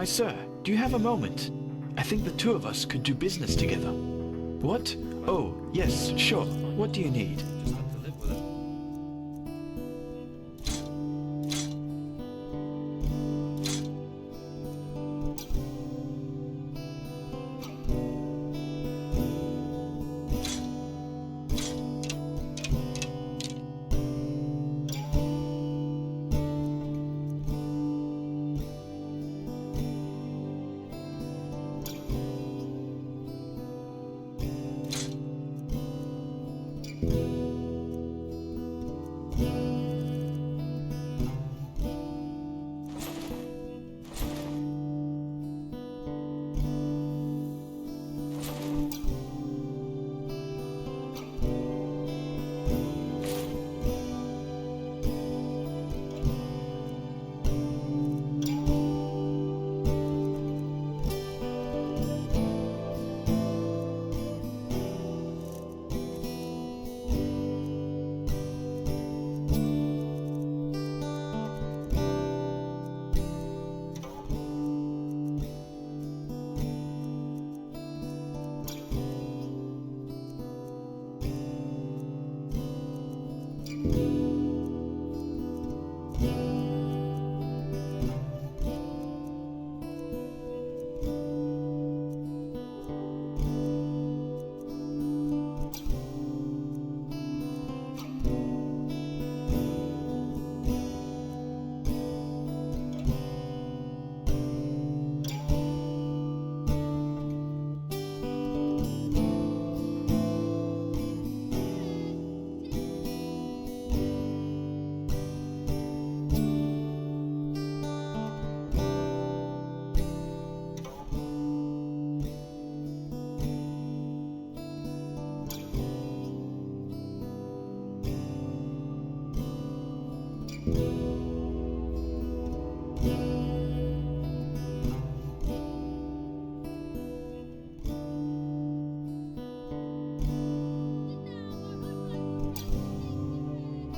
My sir, do you have a moment? I think the two of us could do business together. What? Oh, yes, sure. What do you need?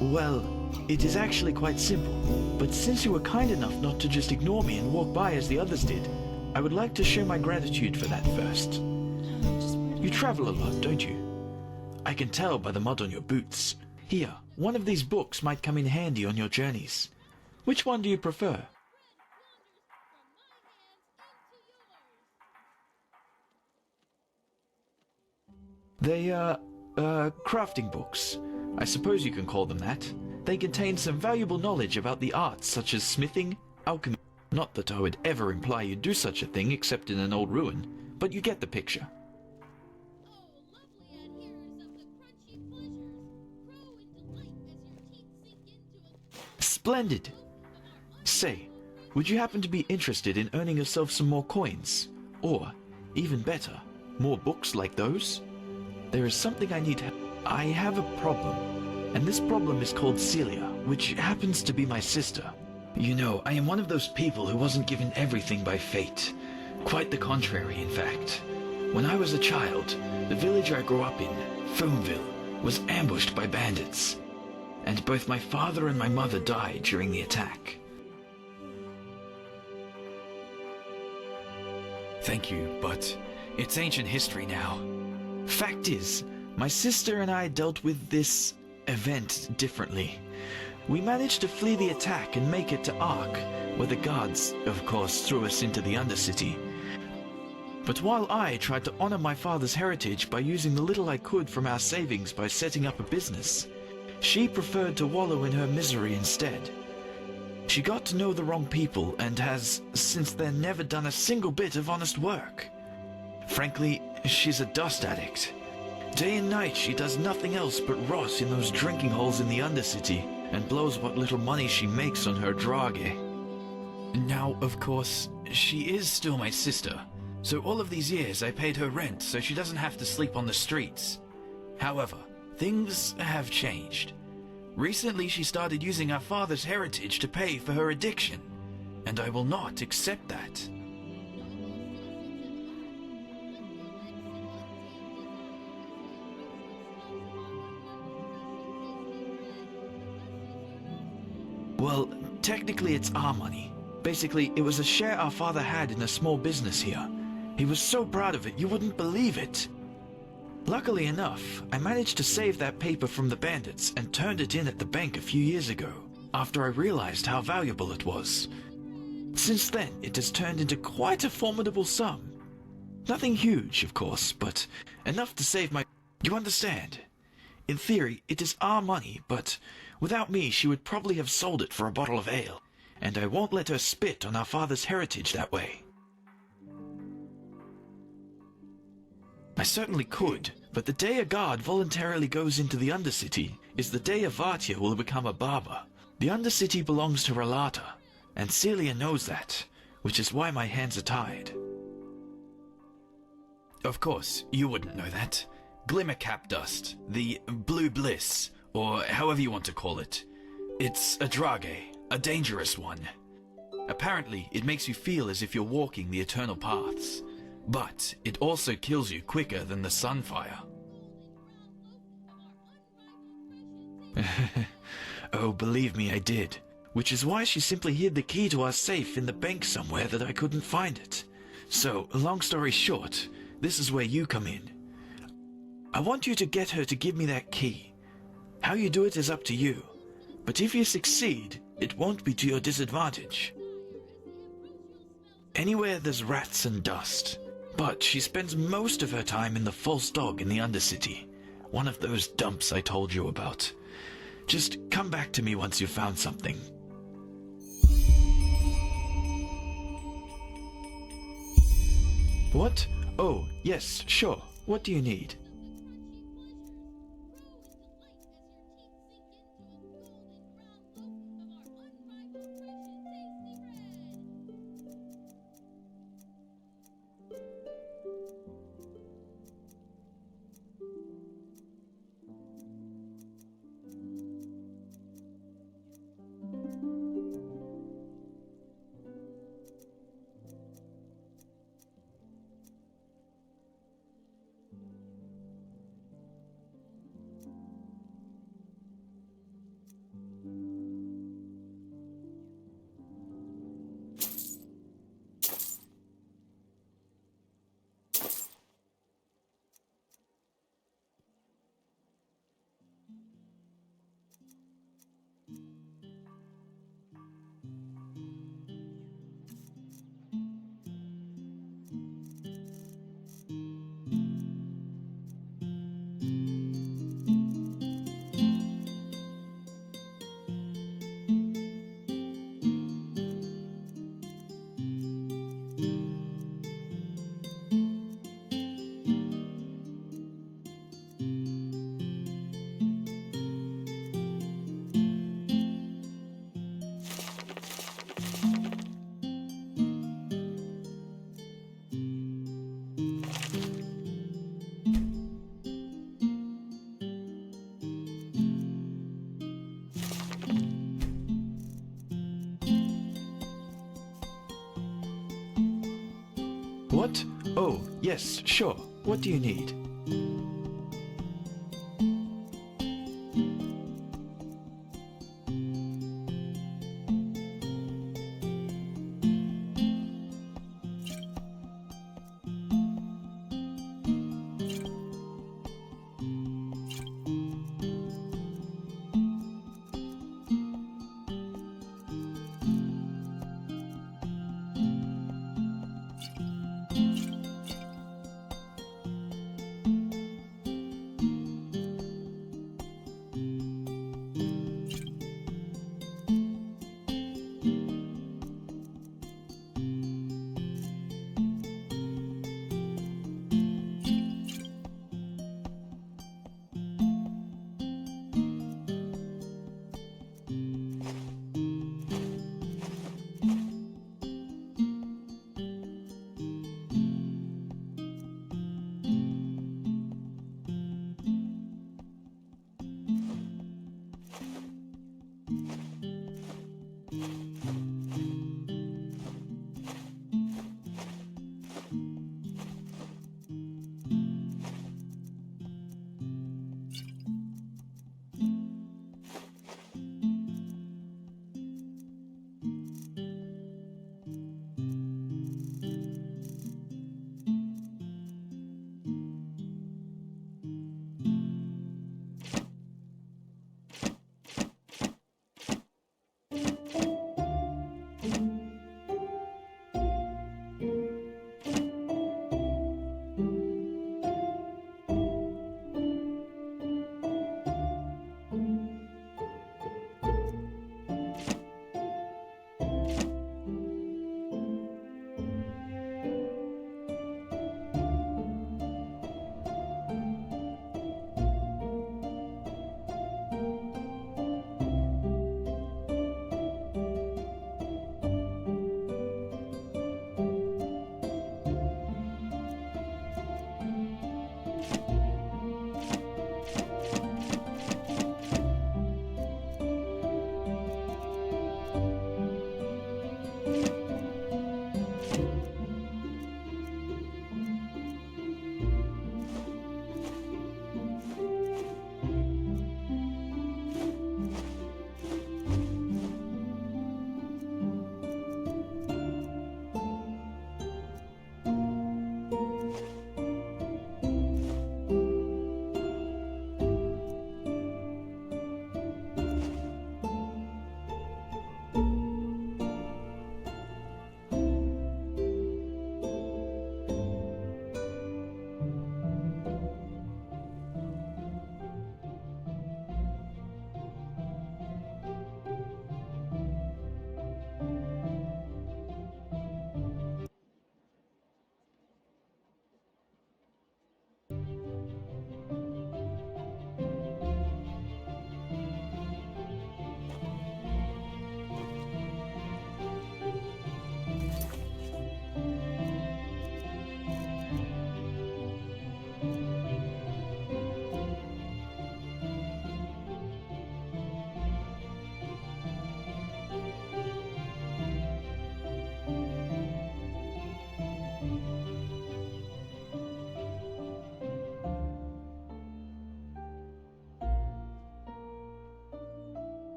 Well, it is actually quite simple, but since you were kind enough not to just ignore me and walk by as the others did, I would like to show my gratitude for that first. You travel a lot, don't you? I can tell by the mud on your boots. Here, one of these books might come in handy on your journeys. Which one do you prefer? They are, crafting books. I suppose you can call them that. They contain some valuable knowledge about the arts such as smithing, alchemy. Not that I would ever imply you'd do such a thing except in an old ruin, but you get the picture. Splendid! Say, would you happen to be interested in earning yourself some more coins? Or, even better, more books like those? There is something I need help. I have a problem, and this problem is called Celia, which happens to be my sister. You know, I am one of those people who wasn't given everything by fate. Quite the contrary, in fact. When I was a child, the village I grew up in, Foamville, was ambushed by bandits, and both my father and my mother died during the attack. Thank you, but it's ancient history now. Fact is, my sister and I dealt with this event differently. We managed to flee the attack and make it to Ark, where the guards, of course, threw us into the Undercity. But while I tried to honor my father's heritage by using the little I could from our savings by setting up a business, she preferred to wallow in her misery instead. She got to know the wrong people and has, since then, never done a single bit of honest work. Frankly, she's a dust addict. Day and night she does nothing else but rot in those drinking holes in the Undercity and blows what little money she makes on her drage. Now, of course, she is still my sister, so all of these years I paid her rent so she doesn't have to sleep on the streets. However, things have changed. Recently she started using our father's heritage to pay for her addiction, and I will not accept that. Well, technically it's our money, Basically, it was a share our father had in a small business here. He was so proud of it, you wouldn't believe it. Luckily enough, I managed to save that paper from the bandits and turned it in at the bank a few years ago, after I realized how valuable it was. Since then, it has turned into quite a formidable sum. Nothing huge, of course, but enough to save my... You understand? In theory, it is our money, but without me she would probably have sold it for a bottle of ale, and I won't let her spit on our father's heritage that way. I certainly could, but the day a guard voluntarily goes into the Undercity is the day a Vartier will become a barber. The Undercity belongs to Relata, and Celia knows that, which is why my hands are tied. Of course, you wouldn't know that. Glimmercap dust, the blue bliss, or however you want to call it. It's a drage, a dangerous one. Apparently, it makes you feel as if you're walking the eternal paths. But it also kills you quicker than the sunfire. Oh, believe me, I did. Which is why she simply hid the key to our safe in the bank somewhere that I couldn't find it. So, long story short, this is where you come in. I want you to get her to give me that key. How you do it is up to you. But if you succeed, it won't be to your disadvantage. Anywhere there's rats and dust. But she spends most of her time in the False Dog in the Undercity. One of those dumps I told you about. Just come back to me once you've found something. What? Oh, yes, sure. What do you need? What? Oh, yes, sure. What do you need?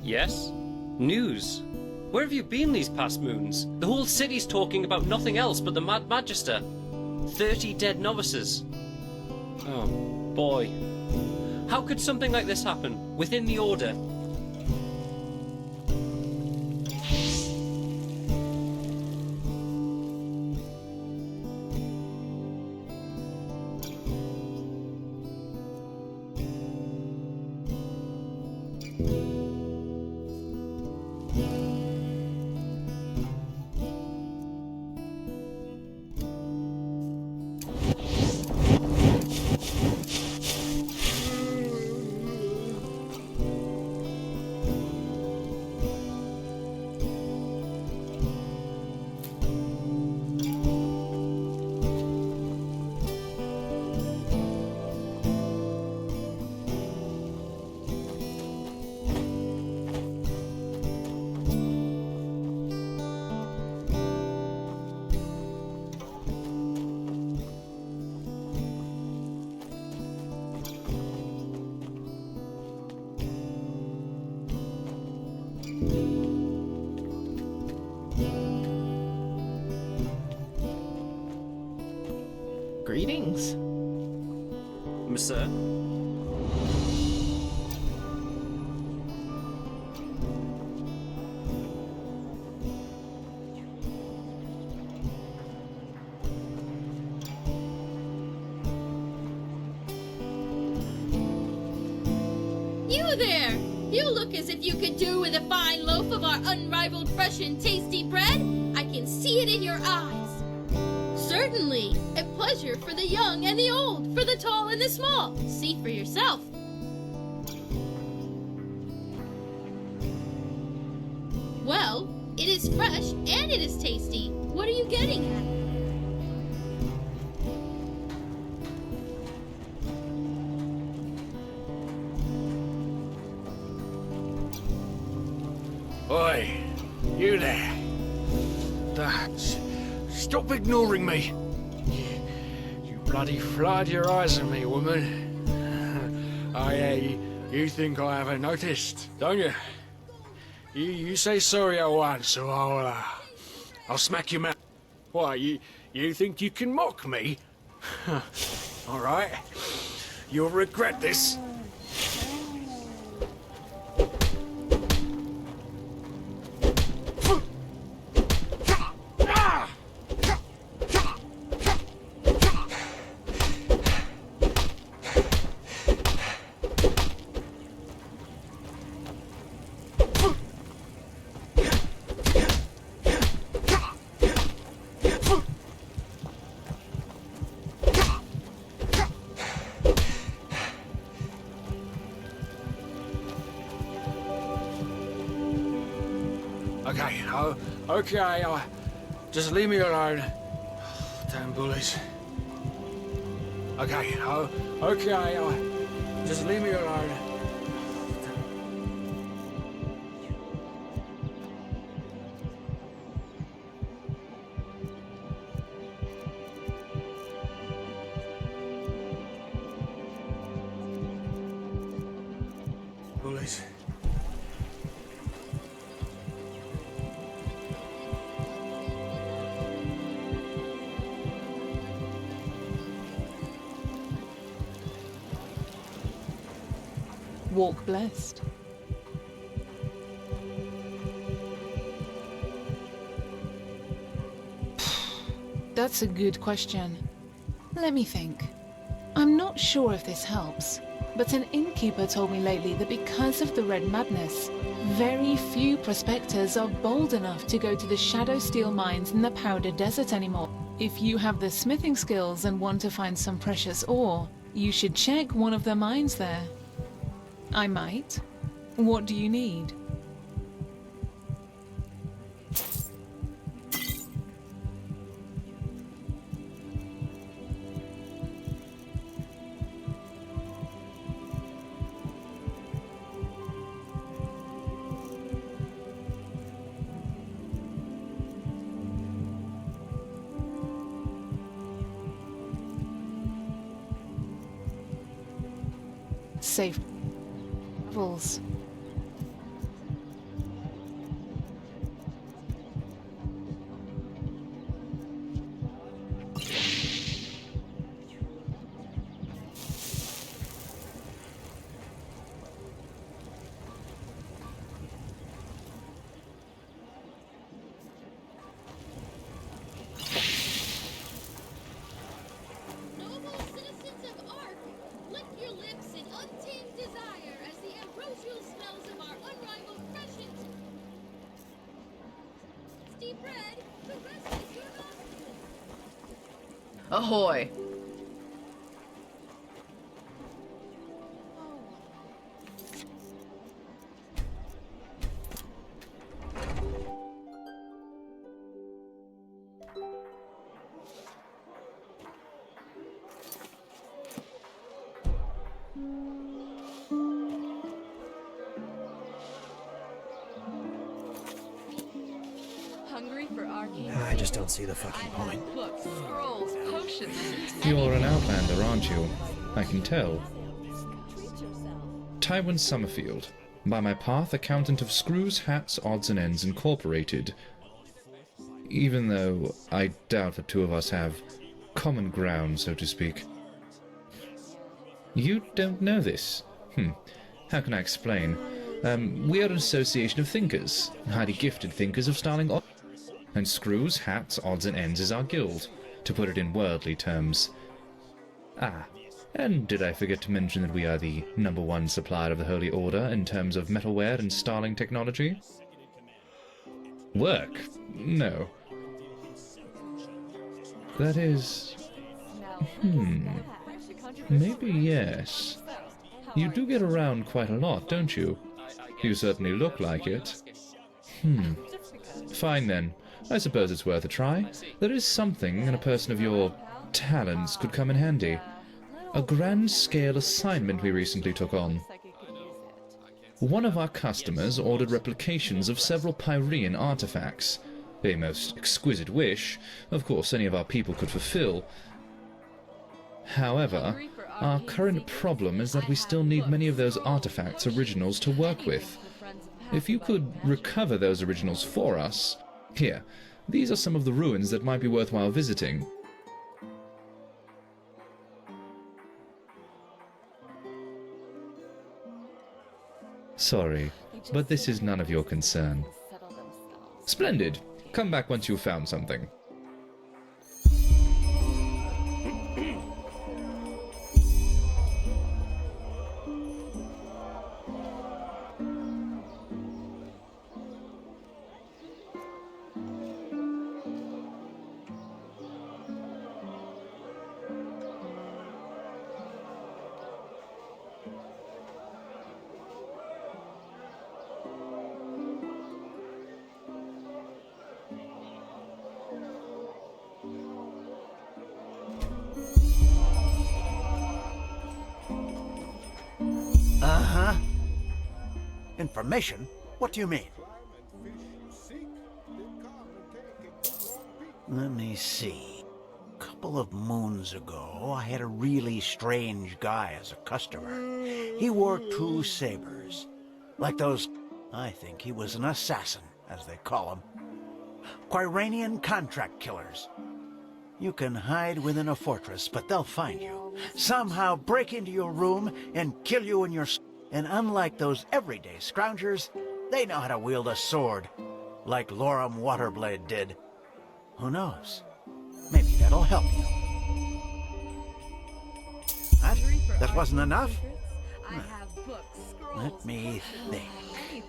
Yes? News? Where have you been these past moons? The whole city's talking about nothing else but the Mad Magister. 30 dead novices. Oh, boy. How could something like this happen within the Order? Greetings. Sir? You there! You look as if you could do with a fine loaf of our unrivaled fresh and tasty bread. I can see it in your eyes. Certainly, a pleasure for the young and the old, for the tall and the small. See for yourself. Well, it is fresh and it is tasty. What are you getting at? Oi, you there. Stop ignoring me. You bloody flood your eyes at me, woman. Oh yeah, you think I haven't noticed, don't you? You say sorry at once, so I'll smack your mouth. Why, you think you can mock me? All right, you'll regret this. Okay, just leave me alone. Damn bullies. Okay, just leave me alone. Bullies. Walk blessed. That's a good question. Let me think. I'm not sure if this helps, but an innkeeper told me lately that because of the Red Madness, very few prospectors are bold enough to go to the Shadow Steel mines in the Powder Desert anymore. If you have the smithing skills and want to find some precious ore, you should check one of the mines there. I might. What do you need? safe travels. Noble citizens of Ark, lick your lips in untamed desire as the ambrosial smells of our unrivaled freshness. Tasty bread caresses your nostrils. Ahoy! Hungry for arcane I just don't see the fucking point. books, scrolls, potions. You're an outlander, aren't you? I can tell. Tywin Summerfield. By my path, accountant of Screws, Hats, Odds and Ends Incorporated. Even though I doubt the two of us have common ground, so to speak. You don't know this? How can I explain? We are an association of thinkers, highly gifted thinkers of styling. And Screws, Hats, Odds and Ends is our guild, to put it in worldly terms. Ah, and did I forget to mention that we are the #1 supplier of the Holy Order in terms of metalware and starling technology? Work? No. That is... Maybe yes. You do get around quite a lot, don't you? You certainly look like it. Fine then. I suppose it's worth a try. There is something, and a person of your talents could come in handy. A grand-scale assignment we recently took on. One of our customers ordered replications of several Pyrean artifacts. A most exquisite wish, of course any of our people could fulfill. However, our current problem is that we still need many of those artifacts originals to work with. If you could recover those originals for us... Here, these are some of the ruins that might be worthwhile visiting. Sorry, but this is none of your concern. Splendid! Come back once you've found something. Uh-huh. Information? What do you mean? Let me see. A couple of moons ago, I had a really strange guy as a customer. He wore 2 sabers. Like those... I think he was an assassin, as they call them. Quiranian contract killers. You can hide within a fortress, but they'll find you. Somehow break into your room and kill you in your... And unlike those everyday scroungers, they know how to wield a sword, like Loram Waterblade did. Who knows? Maybe that'll help you. What? That wasn't enough? I have books, scrolls, Let me think.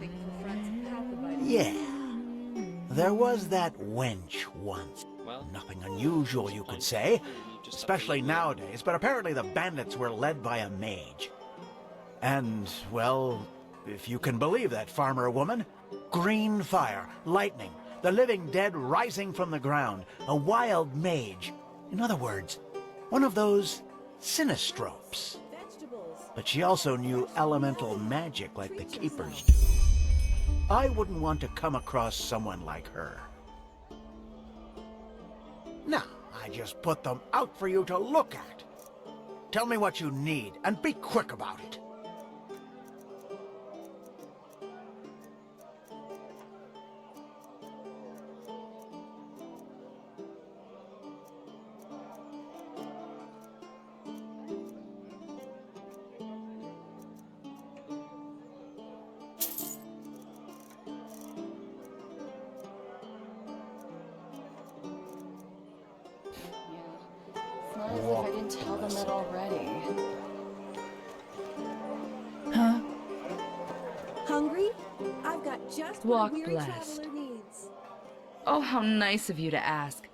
anything for friends who have the vital. Yeah. There was that wench once. Well, Nothing unusual, you could say, especially nowadays, but apparently the bandits were led by a mage. And, well, if you can believe that farmer woman, green fire, lightning, the living dead rising from the ground, a wild mage. In other words, one of those sinistropes. But she also knew elemental magic like the keepers do. I wouldn't want to come across someone like her. Now, I just put them out for you to look at. Tell me what you need, and be quick about it. tell them that already. Huh? Hungry? I've got just Walk what a weary blessed. traveler needs. Oh, how nice of you to ask.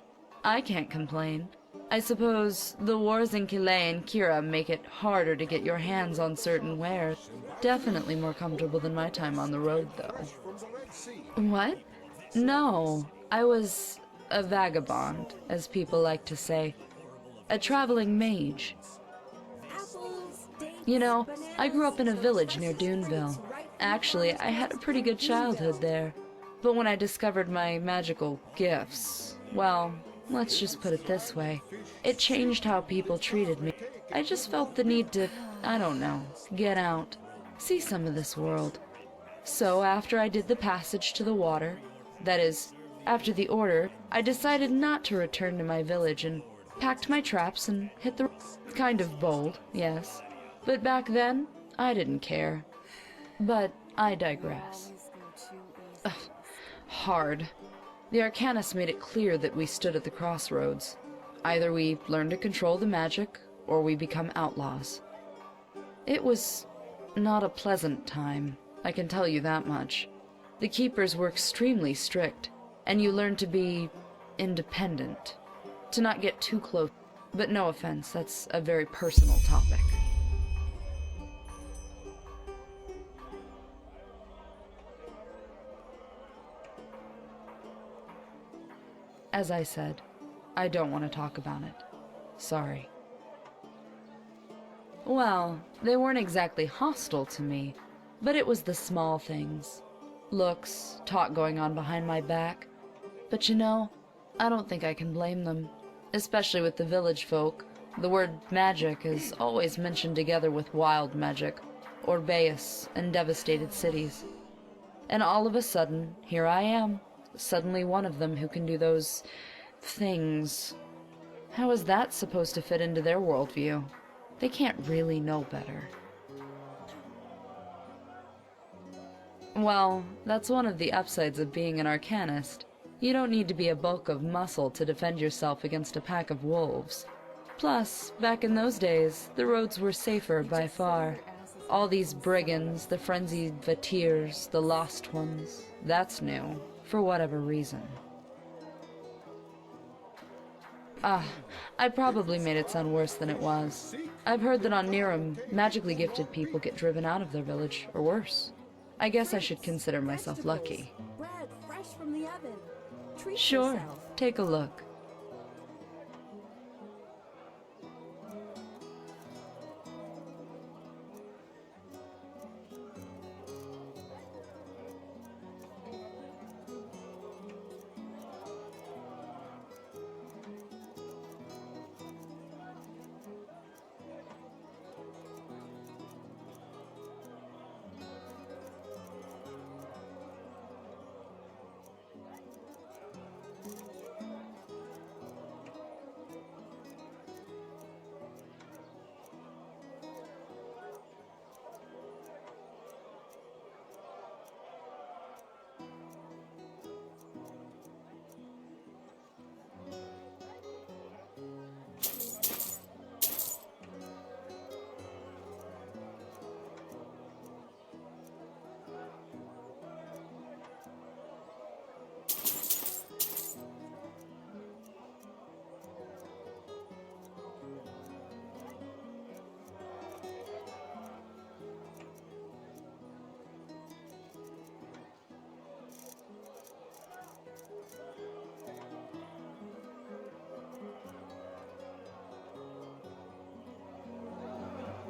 I can't complain. I suppose the wars in Killet and Kira make it harder to get your hands on certain wares. Definitely more comfortable than my time on the road, though. What? No, I was a vagabond, as people like to say. A traveling mage. Apples, dates, You know, bananas, I grew up in a village near fruits Duneville. right Actually, I had a pretty good childhood there. But when I discovered my magical gifts, well, let's just put it this way. It changed how people treated me. I just felt the need to, I don't know, get out, see some of this world. So after I did the passage to the water, that is, after the order, I decided not to return to my village and packed my traps and hit the kind of bold, yes. But back then, I didn't care. But I digress. Ugh, hard. The Arcanist made it clear that we stood at the crossroads. Either we learn to control the magic, or we become outlaws. It was not a pleasant time, I can tell you that much. The keepers were extremely strict, and you learn to be independent. To not get too close. But no offense, that's a very personal topic. As I said, I don't want to talk about it. Sorry. Well, they weren't exactly hostile to me, but it was the small things. Looks, talk going on behind my back. But you know, I don't think I can blame them. Especially with the village folk. The word magic is always mentioned together with wild magic, Orbeus, and devastated cities. And all of a sudden, here I am, suddenly one of them who can do those things. How is that supposed to fit into their worldview? They can't really know better. Well, that's one of the upsides of being an Arcanist. You don't need to be a bulk of muscle to defend yourself against a pack of wolves. Plus, back in those days, the roads were safer by far. All these brigands, the frenzied Vatirs, the lost ones, that's new, for whatever reason. I probably made it sound worse than it was. I've heard that on Niram, magically gifted people get driven out of their village, or worse. I guess I should consider myself lucky. bread fresh from the oven. Treat Sure, yourself. take a look.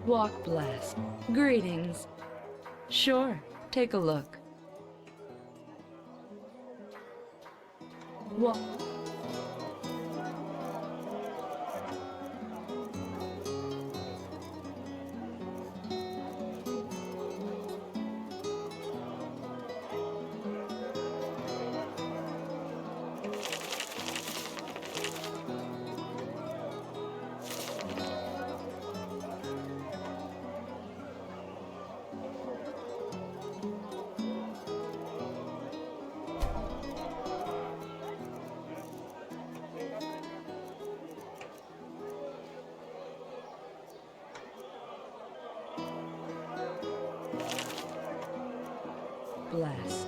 Walk blessed. Greetings. Sure, take a look. Walk. blessed.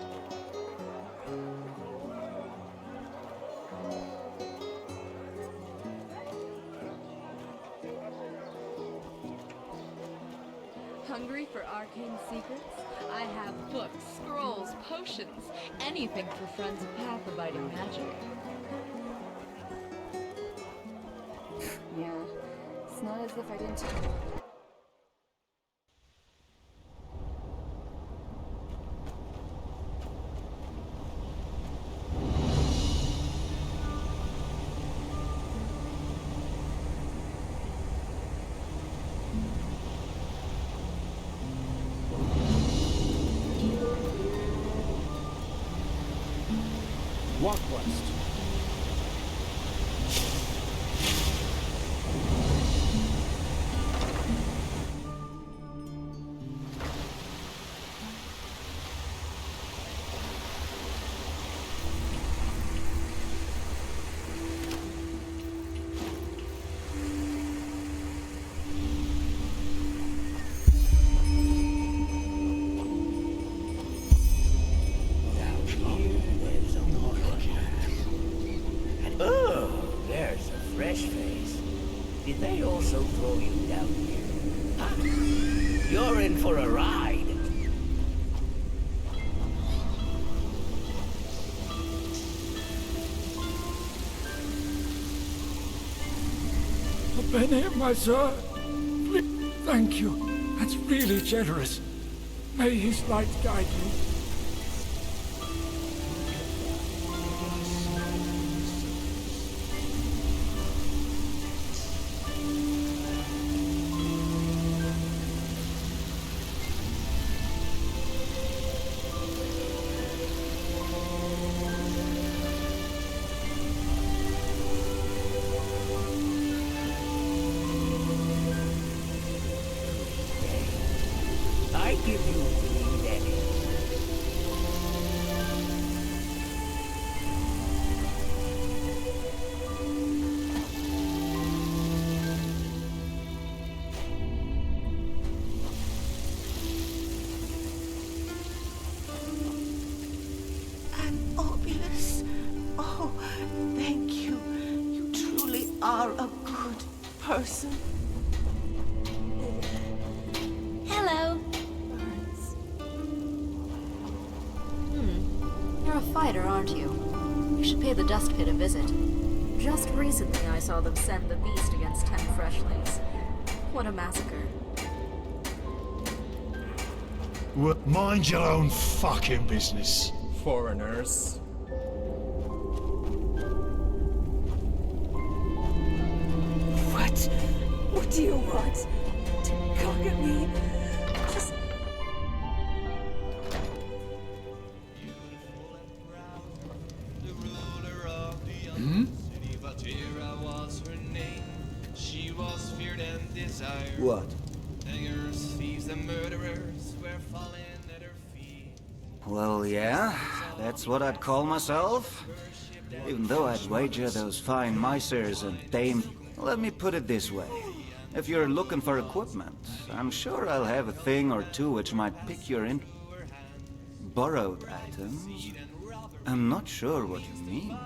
Hungry for arcane secrets? I have books, scrolls, potions, anything for friends of path-abiding magic. Yeah, it's not as if I didn't. What quest? Oh, there's a fresh face. Did they also throw you down here? Huh? You're in for a ride. I've been here, my sir. Thank you. That's really generous. May his light guide me. I give you 3 days. And Obulus. Oh, thank you. You truly are a good person. Hello. You're a fighter, aren't you? You should pay the Dust Pit a visit. Just recently I saw them send the beast against 10 freshlings. What a massacre. Mind your own fucking business. Foreigners. What do you want? To cock at me? Just... What? Well, yeah, that's what I'd call myself. Even though I'd wager those fine misers and dame... Let me put it this way. If you're looking for equipment, I'm sure I'll have a thing or two which might pique your interest. Borrowed items? I'm not sure what you mean.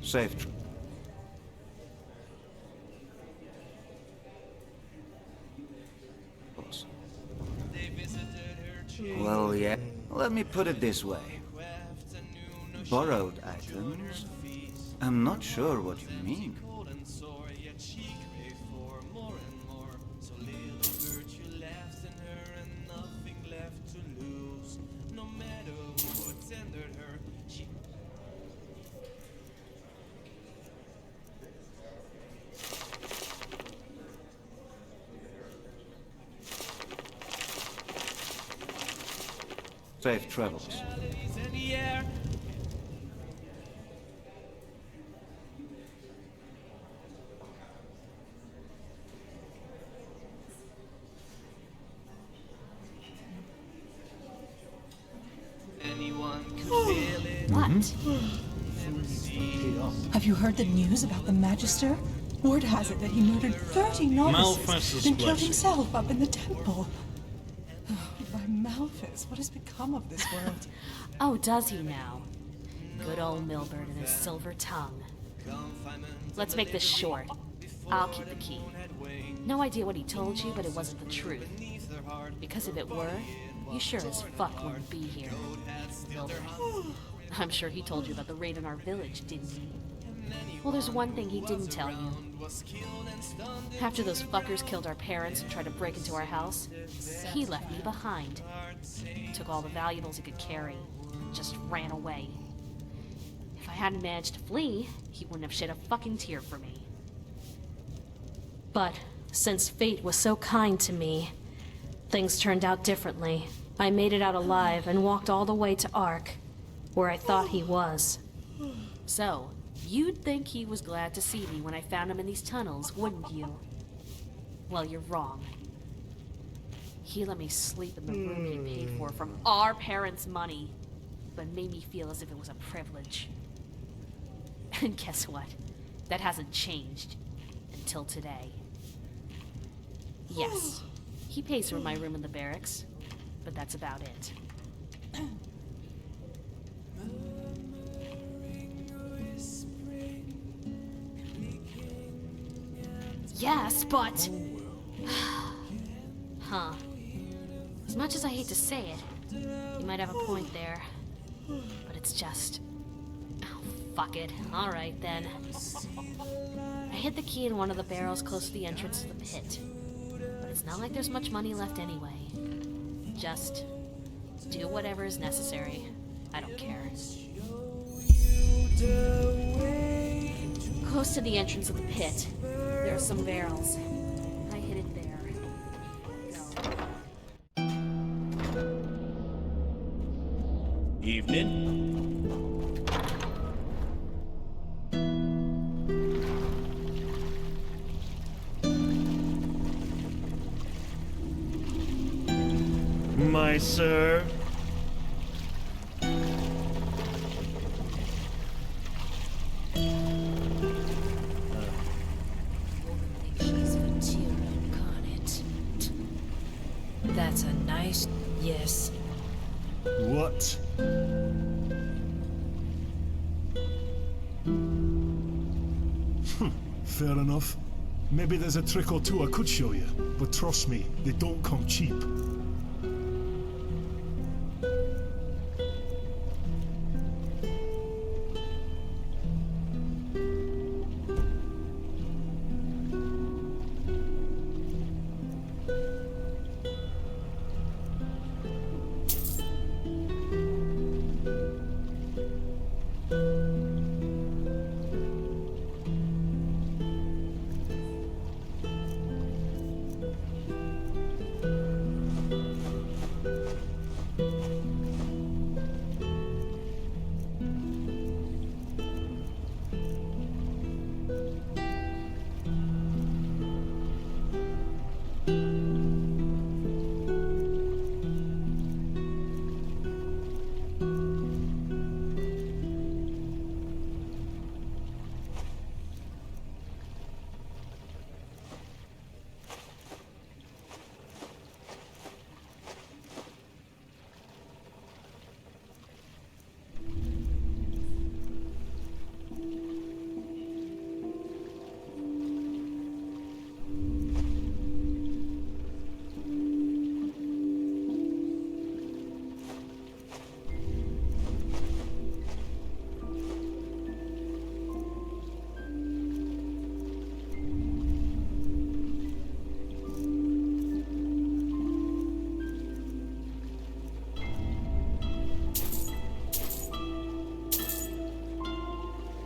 Safe trip. Well, yeah. Let me put it this way. Borrowed items? I'm not sure what you mean. Safe travels. What? Have you heard the news about the Magister? Word has it that he murdered 30 novices and killed himself up in the temple. By Malphus, what has become of this world? Oh, does he now? Good old Milburn and his silver tongue. Let's make this short. I'll keep the key. No idea what he told you, but it wasn't the truth. Because if it were, you sure as fuck wouldn't be here. Milburn. I'm sure he told you about the raid on our village, didn't he? Well, there's one thing he didn't tell you. After those fuckers killed our parents and tried to break into our house, he left me behind. Took all the valuables he could carry, and just ran away. If I hadn't managed to flee, he wouldn't have shed a fucking tear for me. But since fate was so kind to me, things turned out differently. I made it out alive and walked all the way to Ark, where I thought he was. So, you'd think he was glad to see me when I found him in these tunnels, wouldn't you? Well, you're wrong. He let me sleep in the room he paid for from our parents' money, but made me feel as if it was a privilege. And guess what? That hasn't changed. Until today. Yes, he pays for my room in the barracks, but that's about it. Yes, but... Huh. As much as I hate to say it, you might have a point there. But it's just... Oh, fuck it. Alright, then. I hid the key in one of the barrels close to the entrance to the pit. But it's not like there's much money left anyway. Just... do whatever is necessary. I don't care. Close to the entrance of the pit, there are some barrels. I hid it there. Evening. My sir. That's a nice yes. What? Fair enough. Maybe there's a trick or two I could show you, but trust me, they don't come cheap.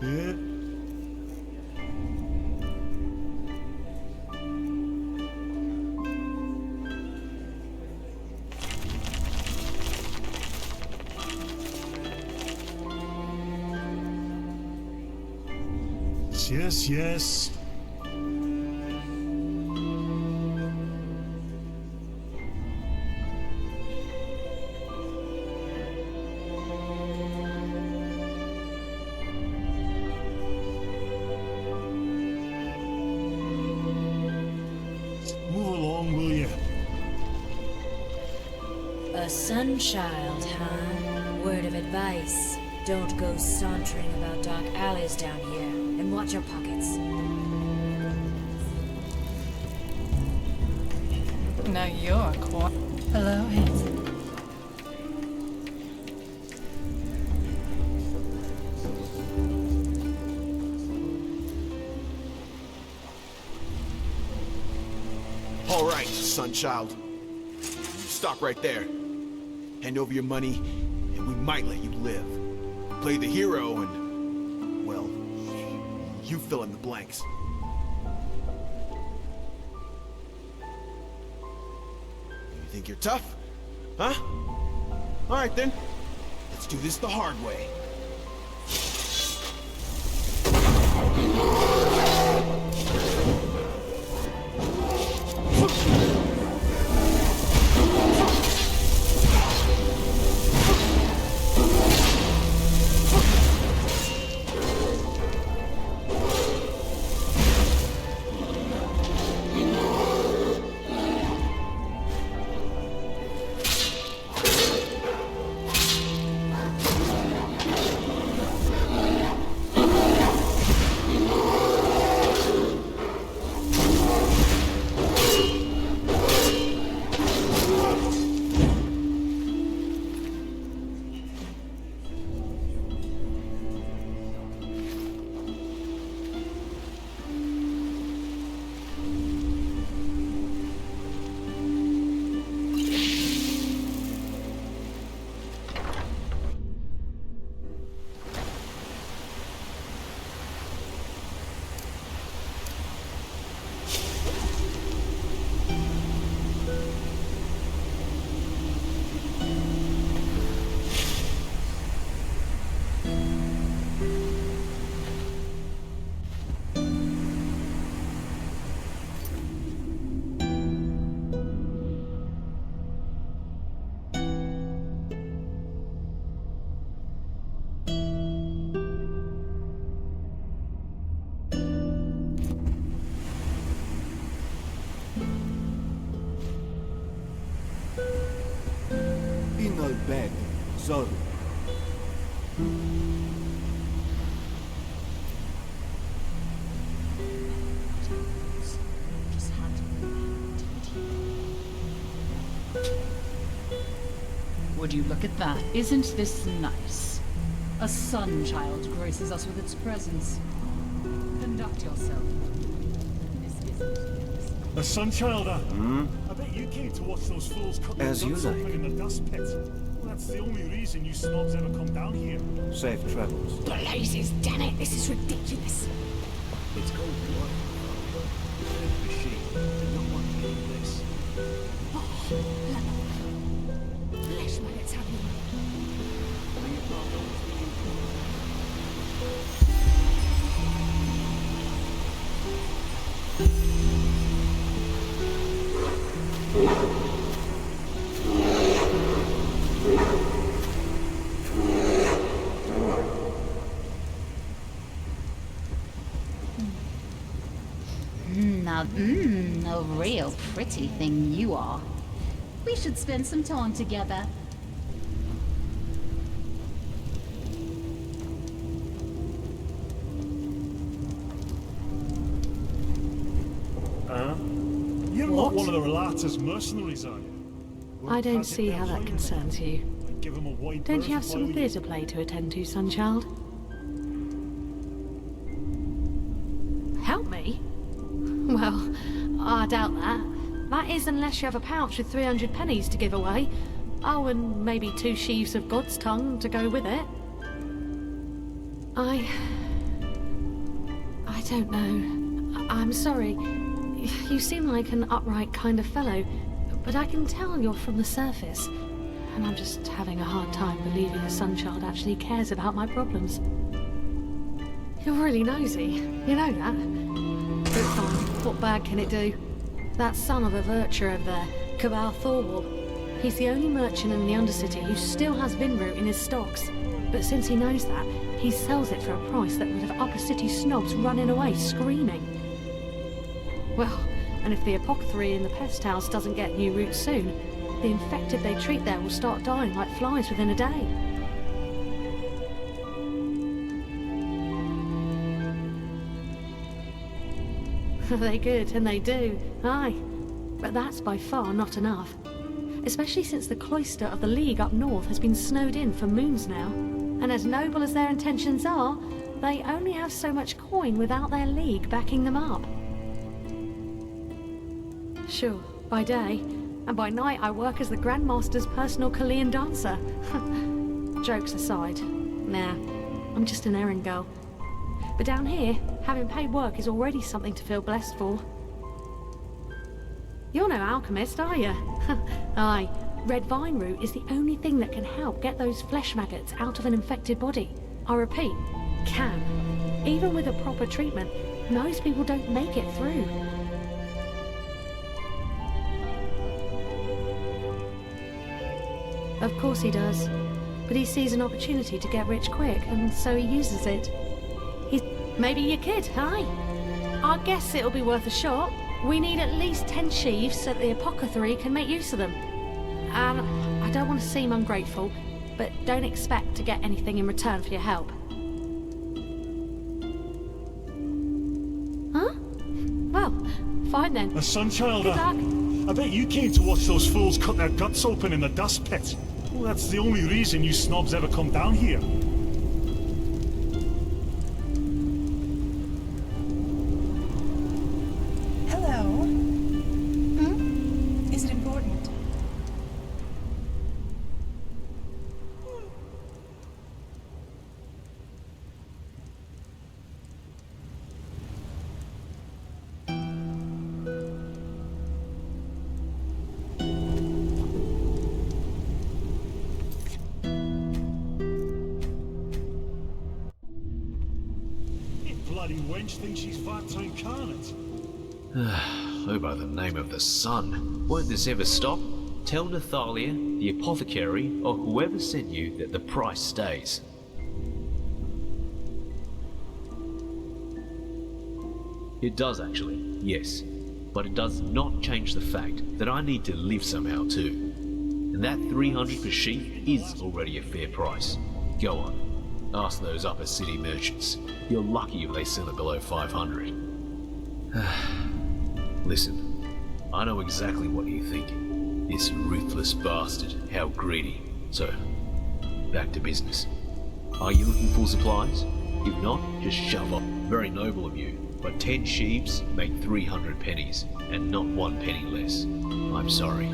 Yeah. Yes, yes. A sunchild, huh? Word of advice. Don't go sauntering about dark alleys down here, and watch your pockets. Now you're quite... Hello, handsome. All right, Sunchild. Stop right there. Hand over your money, and we might let you live. Play the hero, and, well, you fill in the blanks. You think you're tough? Huh? All right, then. Let's do this the hard way. bed, Zoro. Would you look at that? Isn't this nice? A sun child graces us with its presence. Conduct yourself. A sunchilder? I bet you came to watch those fools cut their As you guts like. open in the dust pit. Well, that's the only reason you snobs ever come down here. Safe travels. Blazes, damn it, this is ridiculous. It's cold blood. The machine did not want to do this. Flesh my let's have you. Now, a real pretty thing you are. We should spend some time together. You're not one of the Relata's mercenaries, are you? I don't see how that concerns you. Give him a wide Don't berth you have if I some were you. theatre play to attend to, Sunchild? Help me? Well, I doubt that. That is unless you have a pouch with 300 pennies to give away. Oh, and maybe 2 sheaves of God's tongue to go with it. I don't know. I'm sorry. You seem like an upright kind of fellow, but I can tell you're from the surface. And I'm just having a hard time believing a sunchild actually cares about my problems. You're really nosy, you know that. But fine, what bad can it do? That son of a virtue over there, Cabal Thorwall. He's the only merchant in the Undercity who still has Vinroot in his stocks. But since he knows that, he sells it for a price that would have upper city snobs running away screaming. Well, and if the apothecary in the pest house doesn't get new roots soon, the infected they treat there will start dying like flies within a day. They good, and they do, aye. But that's by far not enough. Especially since the cloister of the League up north has been snowed in for moons now. And as noble as their intentions are, they only have so much coin without their League backing them up. Sure, by day, and by night I work as the Grandmaster's personal Chilean dancer. Jokes aside, nah, I'm just an errand girl. But down here, having paid work is already something to feel blessed for. You're no alchemist, are you? Aye, red vine root is the only thing that can help get those flesh maggots out of an infected body. I repeat, can. Even with a proper treatment, most people don't make it through. Of course he does. But he sees an opportunity to get rich quick, and so he uses it. Maybe your kid, aye? I guess it'll be worth a shot. We need at least 10 sheaves so that the apothecary can make use of them. And I don't want to seem ungrateful, but don't expect to get anything in return for your help. Huh? Well, fine then. A Sunchild, Good luck. I bet you came to watch those fools cut their guts open in the dust pit. Well, that's the only reason you snobs ever come down here. Hello. Is it important? Bloody wench thinks she's Vata incarnate. Oh, by the name of the sun, won't this ever stop? Tell Nathalia, the apothecary, or whoever sent you that the price stays. It does actually, yes. But it does not change the fact that I need to live somehow too. And that 300 per sheep is already a fair price. Go on. Ask those upper city merchants. You're lucky if they sell it below 500. Listen, I know exactly what you think. This ruthless bastard, how greedy. So, back to business. Are you looking for supplies? If not, just shove off. Very noble of you, but 10 sheaves make 300 pennies, and not 1 penny less. I'm sorry.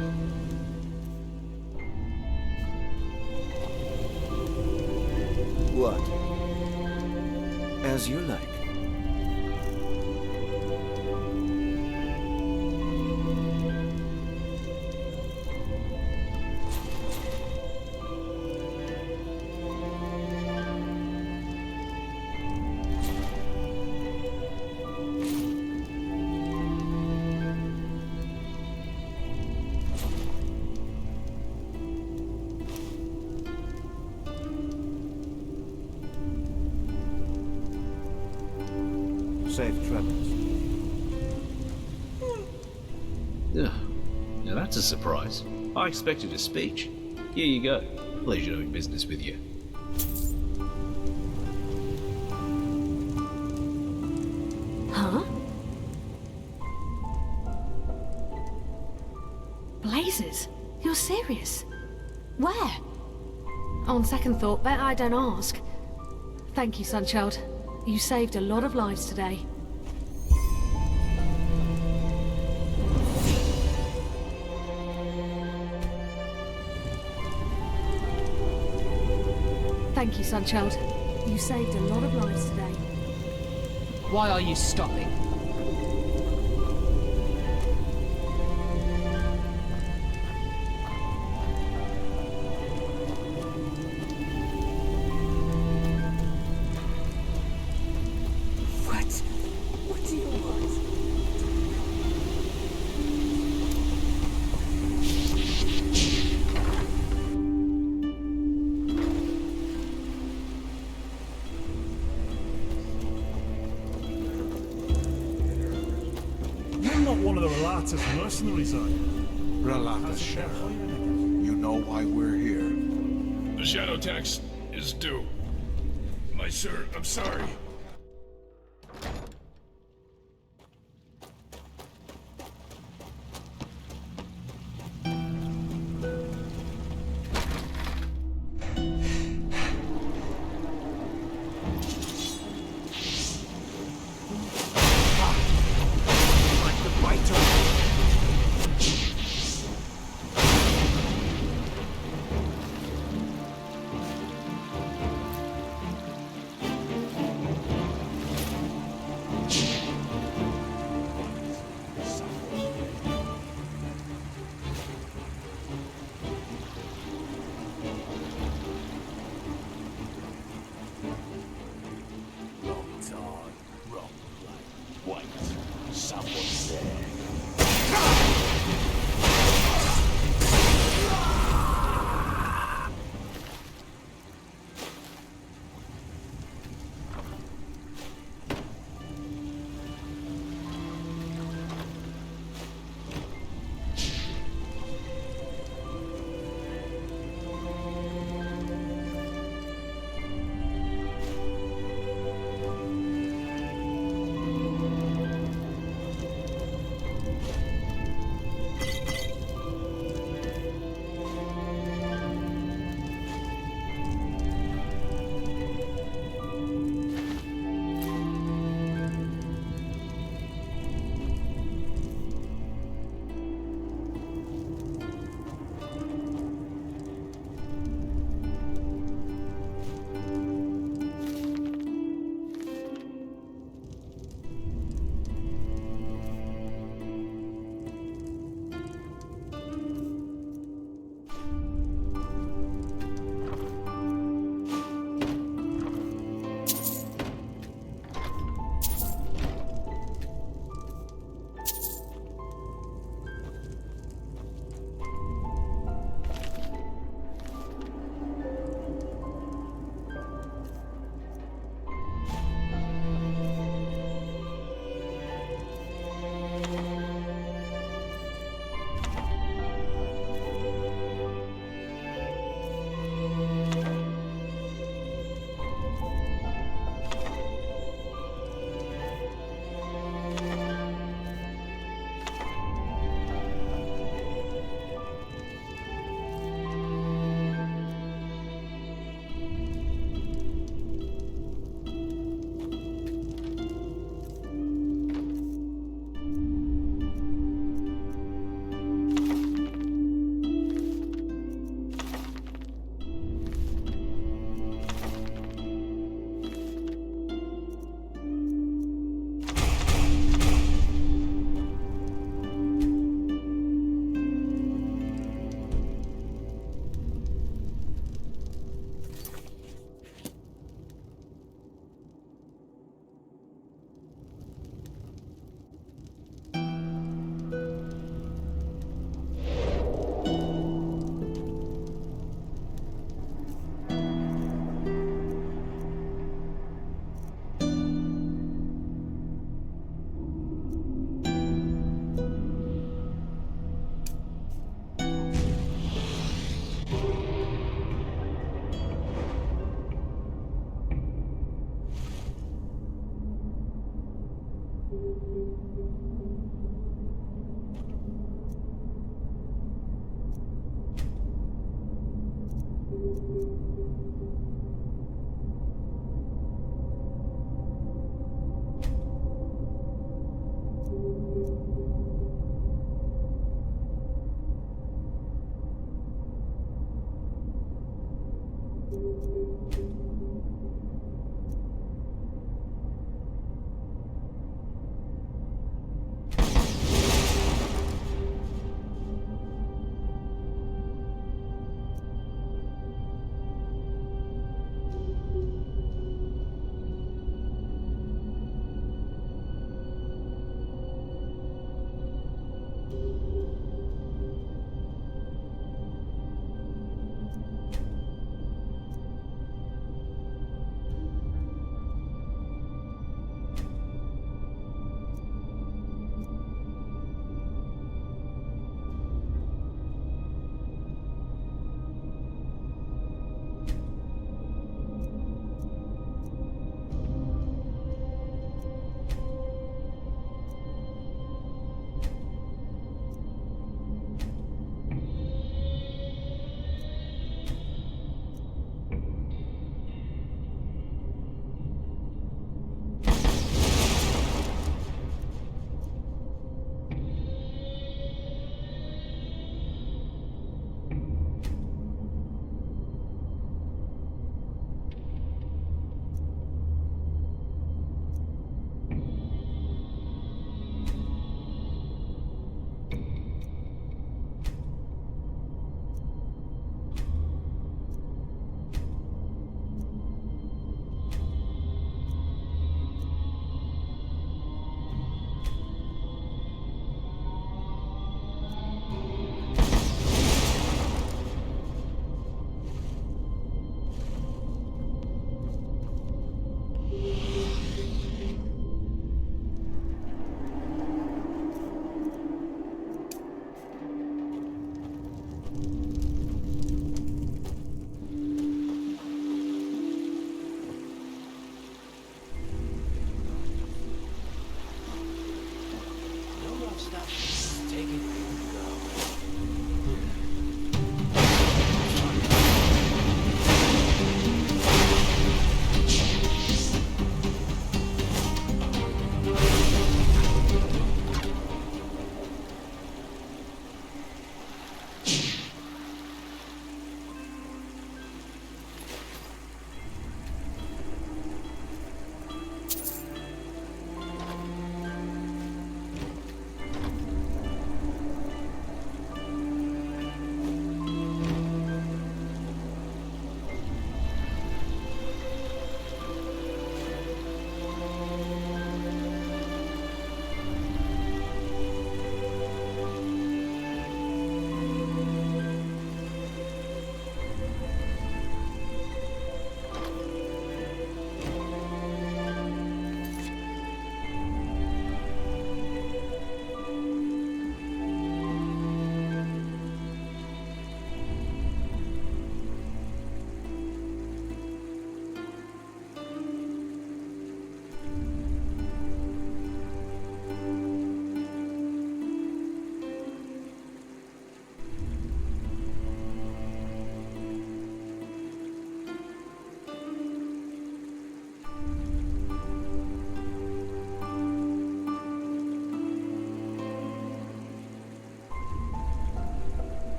What? As you like. Safe travels. Now that's a surprise. I expected a speech. Here you go. Pleasure doing business with you. Huh? Blazes? You're serious? Where? On second thought, bet I don't ask. Thank you, Sunchild. You saved a lot of lives today. Thank you, Sunchild. You saved a lot of lives today. Why are you stopping? What do you want? That's as mercenaries, are you? Relax, Sheriff. You know why we're here. The shadow tax is due. My sir, I'm sorry.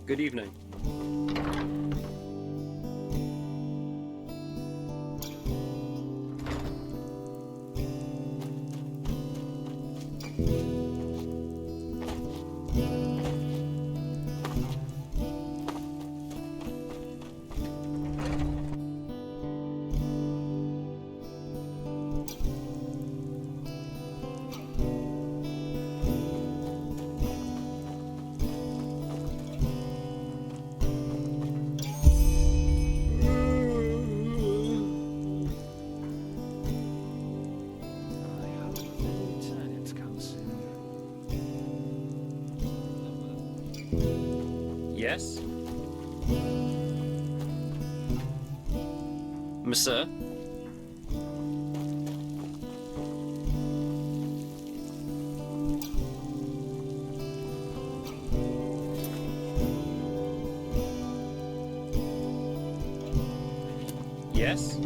Good evening. Yes? Monsieur? Yes?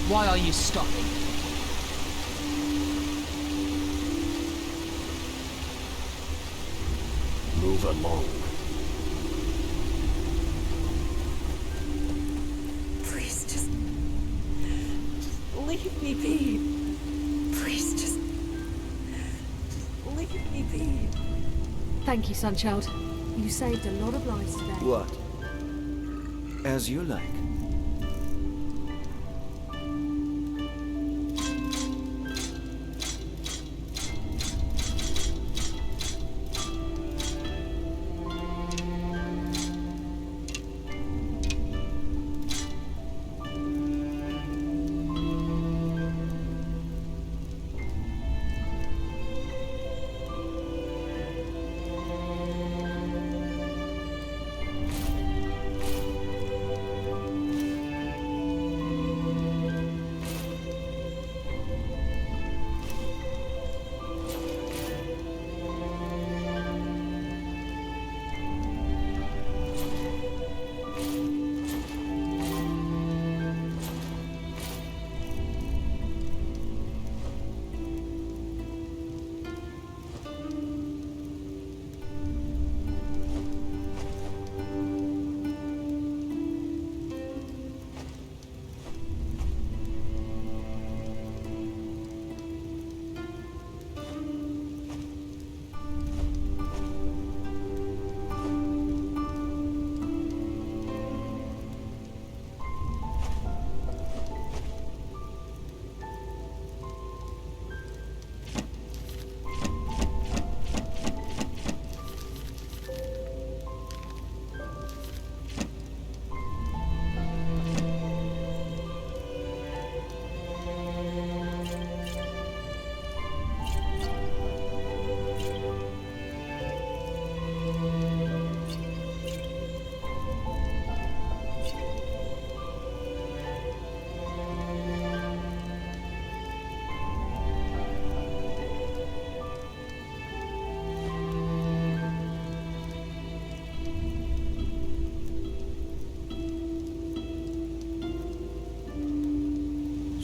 Why are you stopping? Move along. Please, just leave me be. Please, just leave me be. Thank you, Sunchild. You saved a lot of lives today. What? As you like.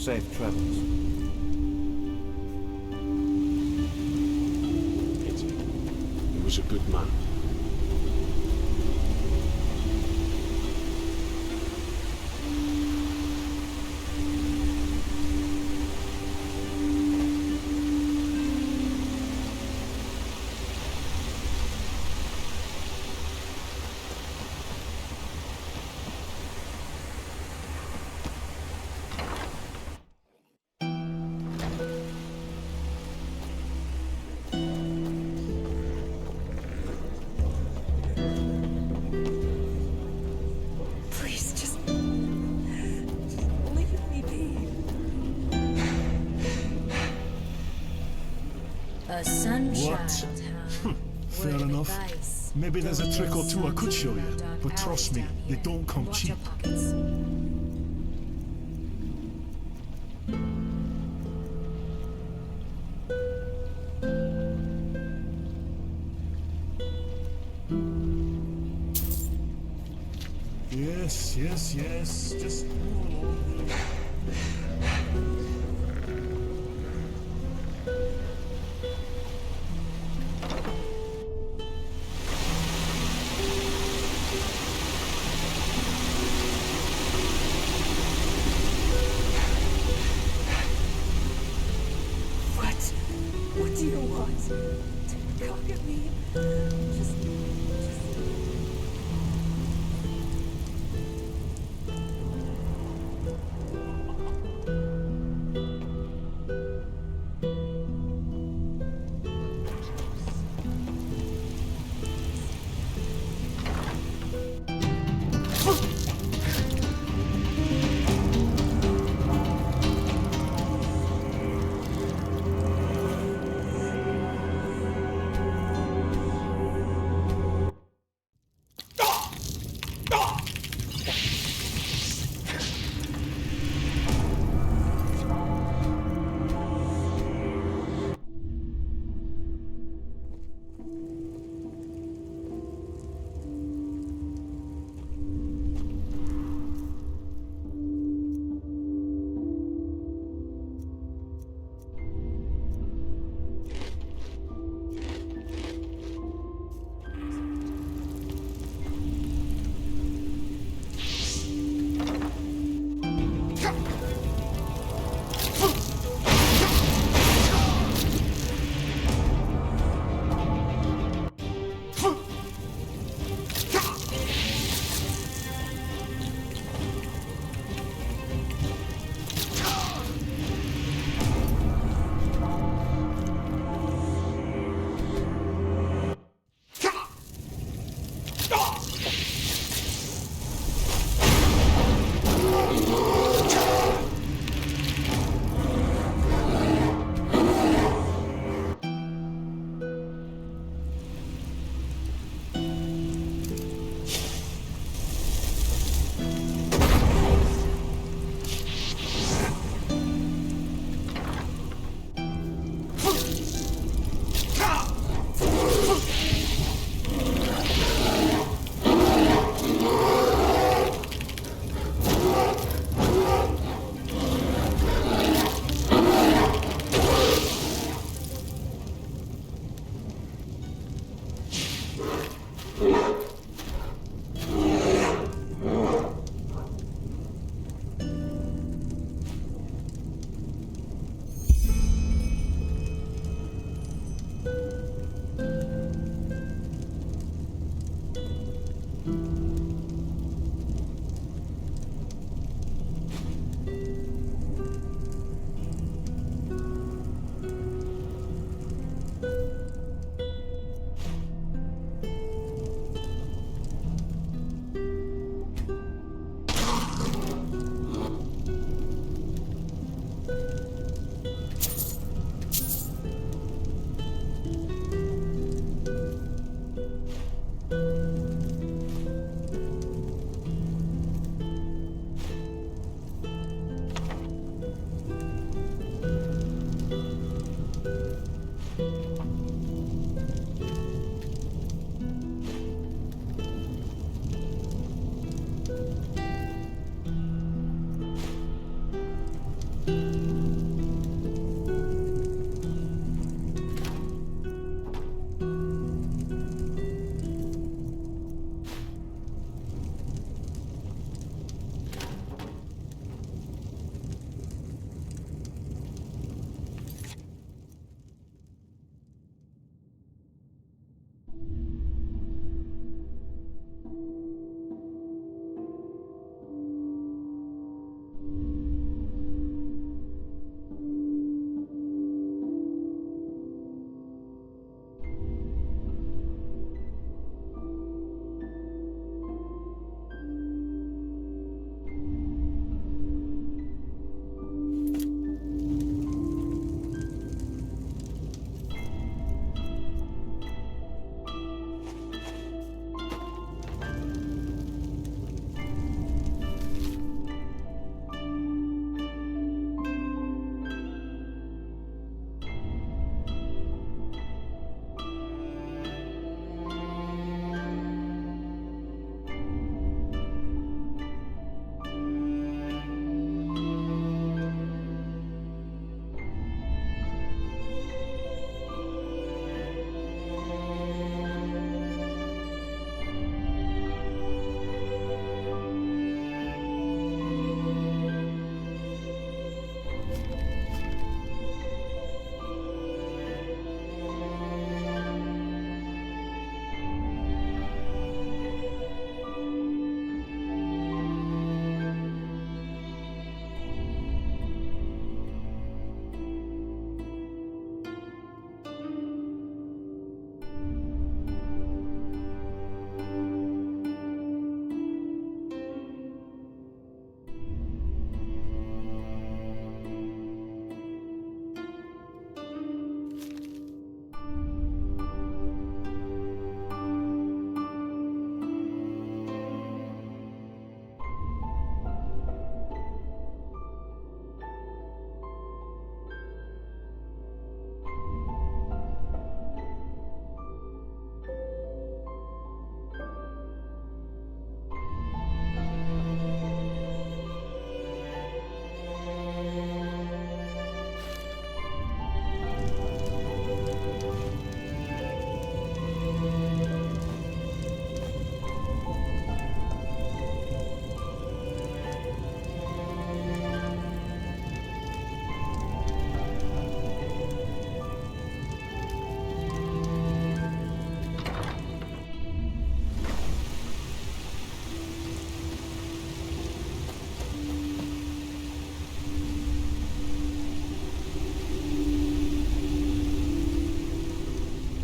Safe travels. He was a good man. Please, just leave me be. A sunchild, What? huh? Fair enough. Maybe there's a trick or two I could show you, but trust me, they don't come cheap. Yes, just move along. What do you want? To cock at me? Just...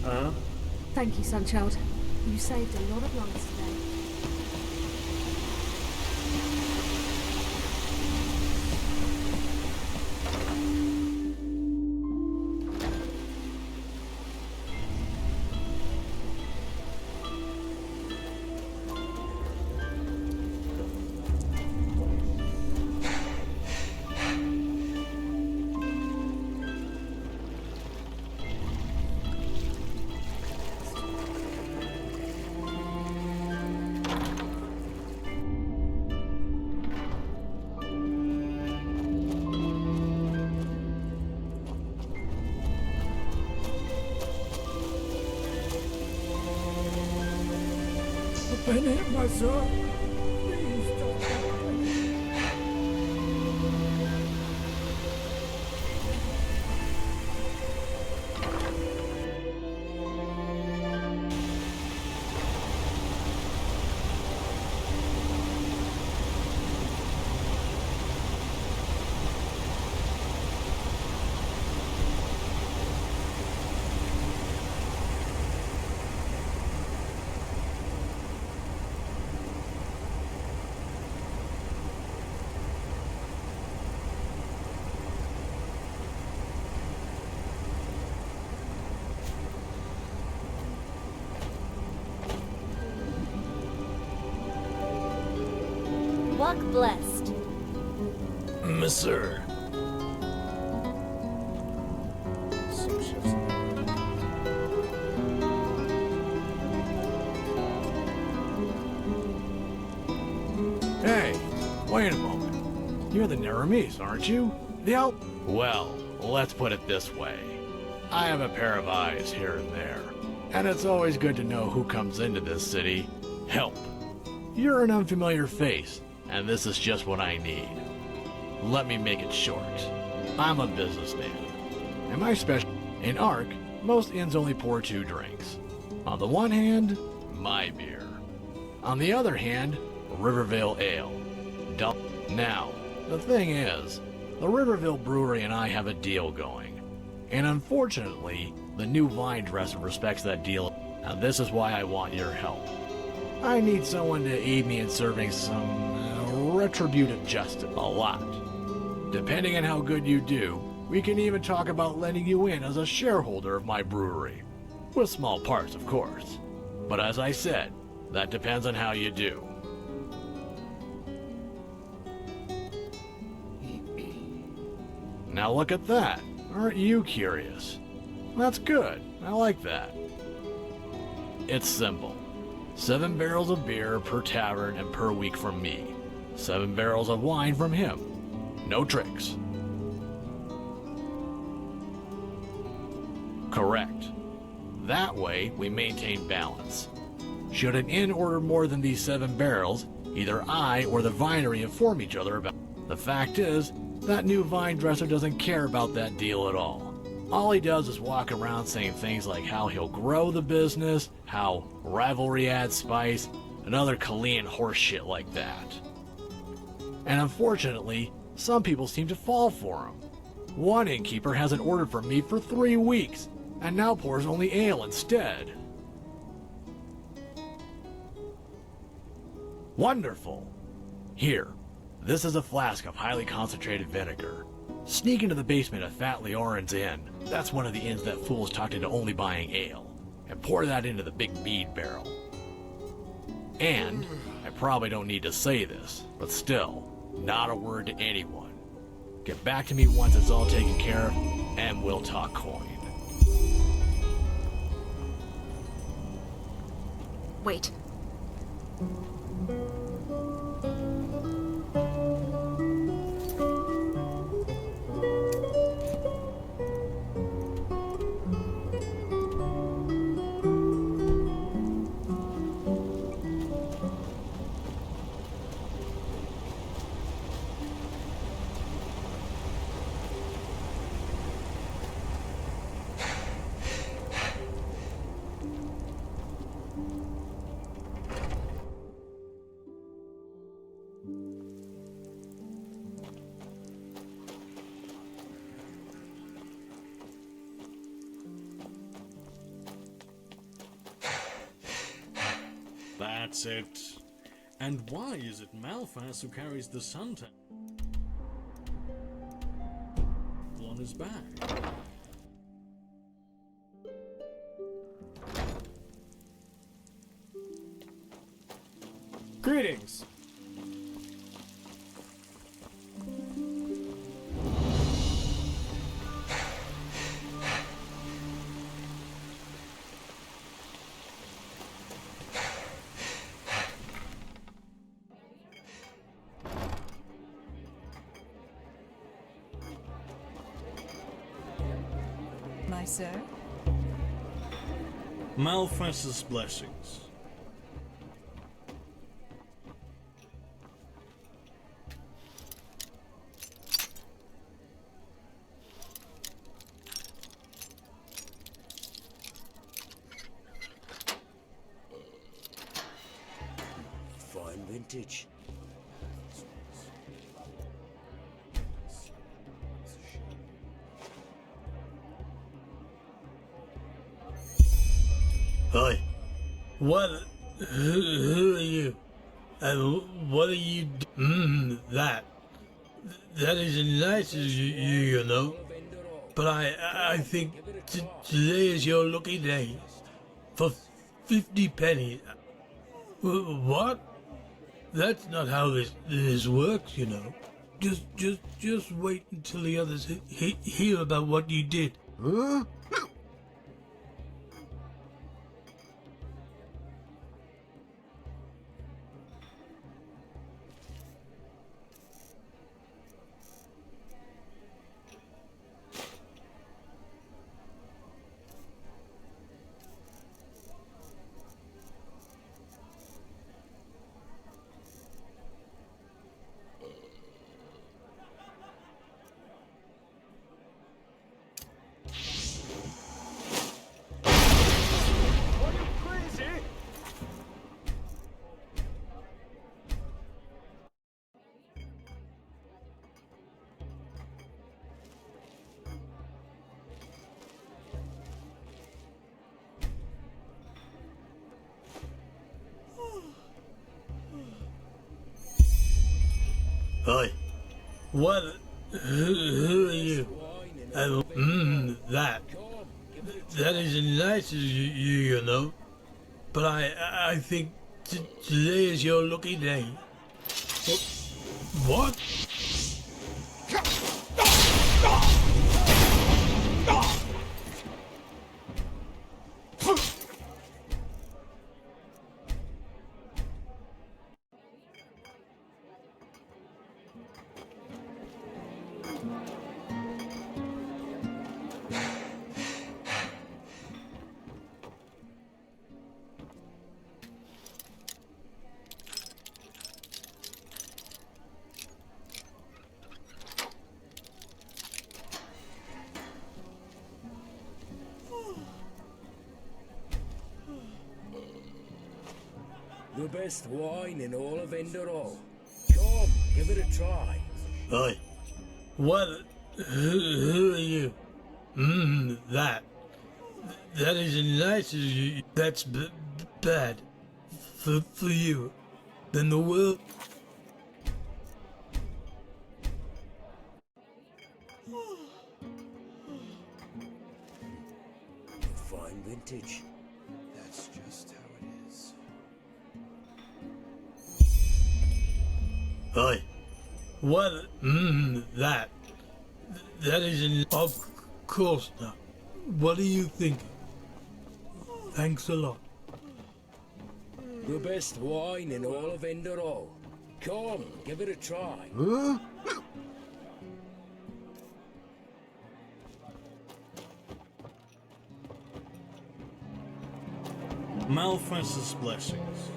Huh? Thank you, Sunchild. You saved a lot of lives today. Open it, my son. Please don't. Walk blessed. Monsieur. Hey, wait a moment. You're the Naramis, aren't you? Well, let's put it this way. I have a pair of eyes here and there, and it's always good to know who comes into this city. Help. You're an unfamiliar face, and this is just what I need. Let me make it short. I'm a businessman, and my special... In Ark, most inns only pour 2 drinks. On the one hand, my beer. On the other hand, Rivervale Ale. Now, the thing is, the Rivervale Brewery and I have a deal going. And unfortunately, the new vine dresser respects that deal. Now this is why I want your help. I need someone to aid me in serving some retributive justice. A lot. Depending on how good you do, we can even talk about letting you in as a shareholder of my brewery. With small parts, of course. But as I said, that depends on how you do. Now look at that. Aren't you curious? That's good. I like that. It's simple. 7 barrels of beer per tavern and per week from me. 7 barrels of wine from him. No tricks. Correct. That way, we maintain balance. Should an inn order more than these 7 barrels, either I or the vinery inform each other about it. The fact is, that new vine dresser doesn't care about that deal at all. All he does is walk around saying things like how he'll grow the business, how rivalry adds spice, and other Kalian horse shit like that. And unfortunately, some people seem to fall for him. One innkeeper hasn't ordered from me for 3 weeks, and now pours only ale instead. Wonderful! Here, this is a flask of highly concentrated vinegar. Sneak into the basement of Fat Leorin's Inn. That's one of the inns that fools talked into only buying ale. And pour that into the big mead barrel. And, I probably don't need to say this, but still, not a word to anyone. Get back to me once it's all taken care of, and we'll talk coin. Wait. That's it. And why is it Malphas who carries the suntan on his back? Greetings. My sir? Malphas's blessings. Fine vintage. Hi. What? Who are you? And what are you? That. That is nice of you know. But I think today is your lucky day. For 50 pennies. What? That's not how this works, you know. Just wait until the others hear about what you did. Huh? Hi. What? Who are you? And that. That is nice of you know. But I think today is your lucky day. What? The best wine in all of Enderal. Come, give it a try. Hi. What? Who are you? That. That is nice of you. That's bad. For you. Then the world... Fine vintage. That's just how it is. Hi. What? That. That is of course not. What are you thinking? Thanks a lot. The best wine in all of Enderal. Come, give it a try. Huh? Malphas's blessings.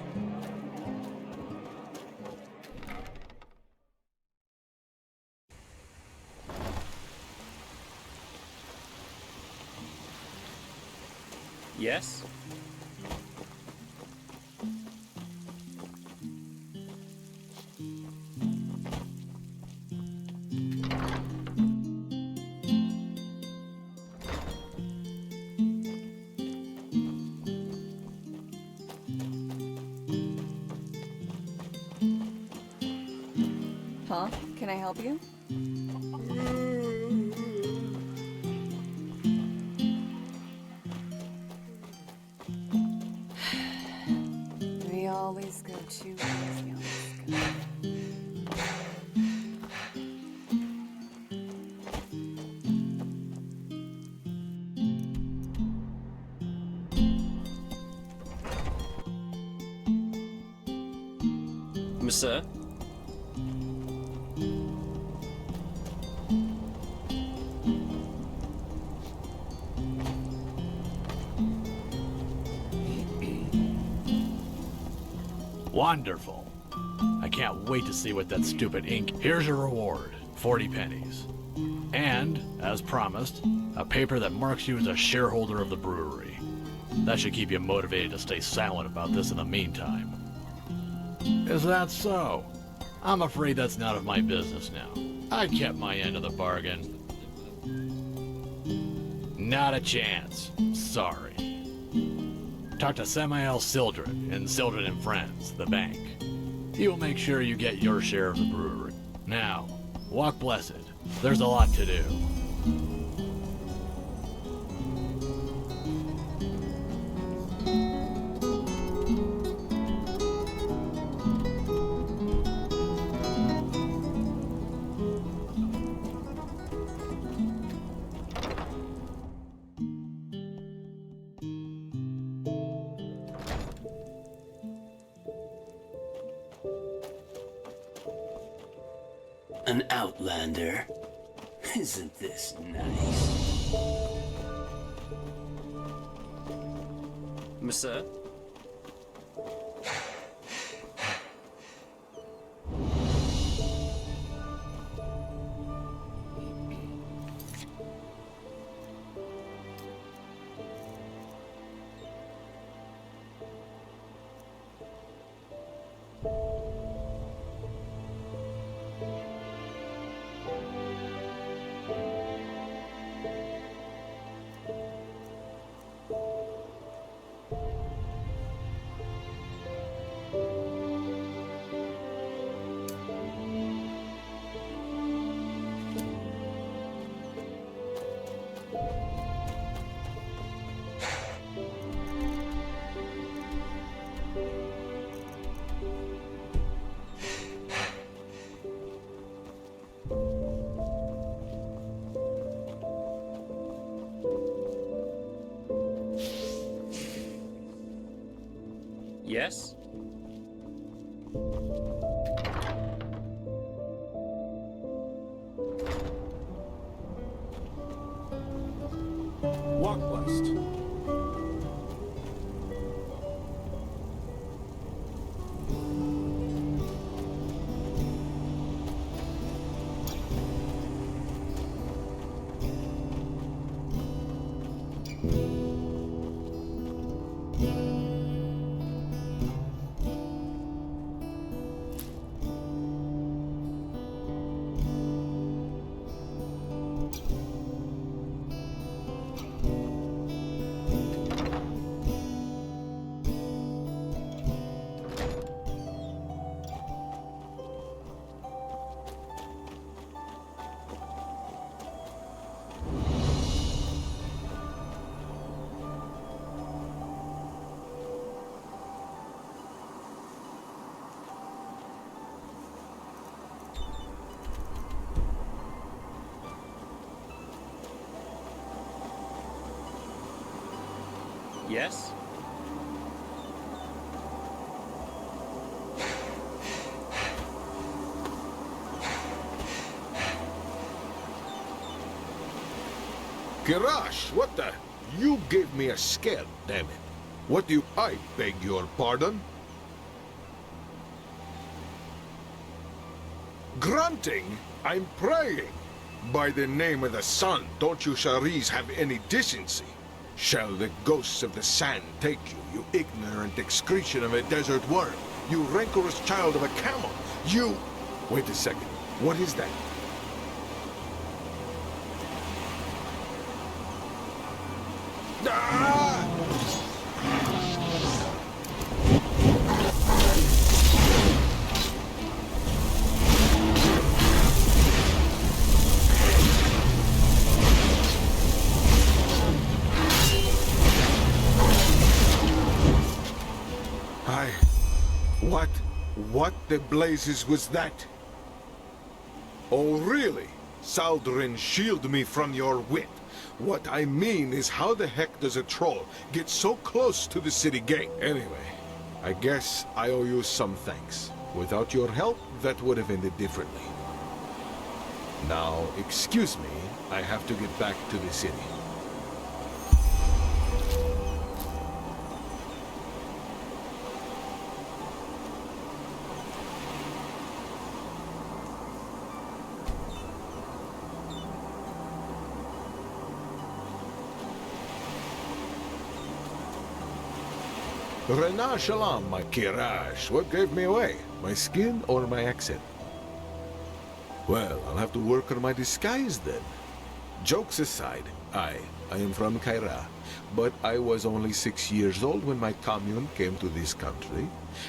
Yes? Huh? Can I help you? We always go too easy on this guy. Sir? Wonderful. I can't wait to see what that stupid ink... Here's your reward, 40 pennies. And, as promised, a paper that marks you as a shareholder of the brewery. That should keep you motivated to stay silent about this in the meantime. Is that so? I'm afraid that's none of my business now. I kept my end of the bargain. Not a chance. Sorry. Talk to Samael Sildred in Sildred and Friends, the bank. He'll make sure you get your share of the brewery. Now, walk blessed. There's a lot to do. An outlander? Isn't this nice? Monsieur? Yes? Walk west. Yes? Kirash, what the? You gave me a scare, damn it. What do you... I beg your pardon? Grunting? I'm praying. By the name of the sun, don't you Sharis have any decency? Shall the ghosts of the sand take you, you ignorant excretion of a desert worm? You rancorous child of a camel? You... Wait a second. What is that? What the blazes was that? Oh, really? Saldrin, shield me from your wit. What I mean is, how the heck does a troll get so close to the city gate? Anyway, I guess I owe you some thanks. Without your help, that would have ended differently. Now, excuse me, I have to get back to the city. Rena Shalom, my Kirash. What gave me away? My skin or my accent? Well, I'll have to work on my disguise then. Jokes aside, I am from Kaira, but I was only 6 years old when my commune came to this country,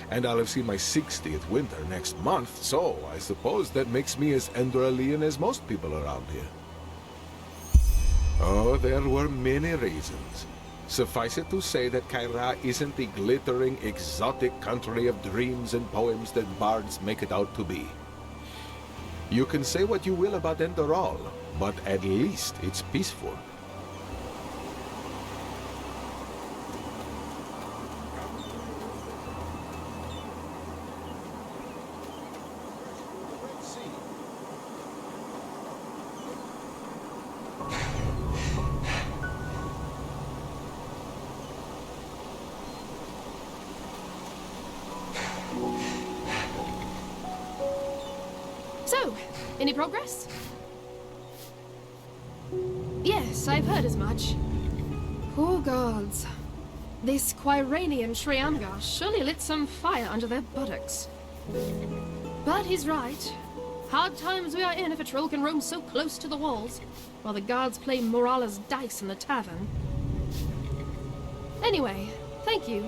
and I'll have seen my 60th winter next month, so I suppose that makes me as Enderalian as most people around here. Oh, there were many reasons. Suffice it to say that Kaira isn't the glittering, exotic country of dreams and poems that bards make it out to be. You can say what you will about Enderal, but at least it's peaceful. So, any progress? Yes, I've heard as much. Poor gods. This Quiranian Shriamgar surely lit some fire under their buttocks. But he's right. Hard times we are in if a troll can roam so close to the walls, while the guards play Morala's dice in the tavern. Anyway, thank you.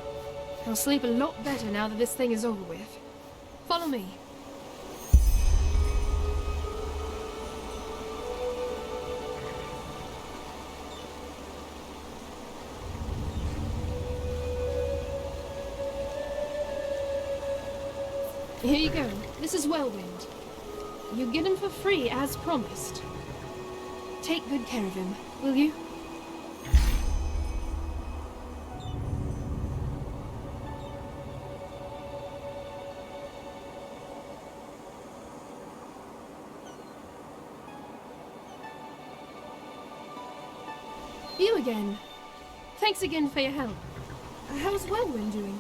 I'll sleep a lot better now that this thing is over with. Follow me. Here you go. This is Whirlwind. You get him for free, as promised. Take good care of him, will you? You again. Thanks again for your help. How's Whirlwind doing?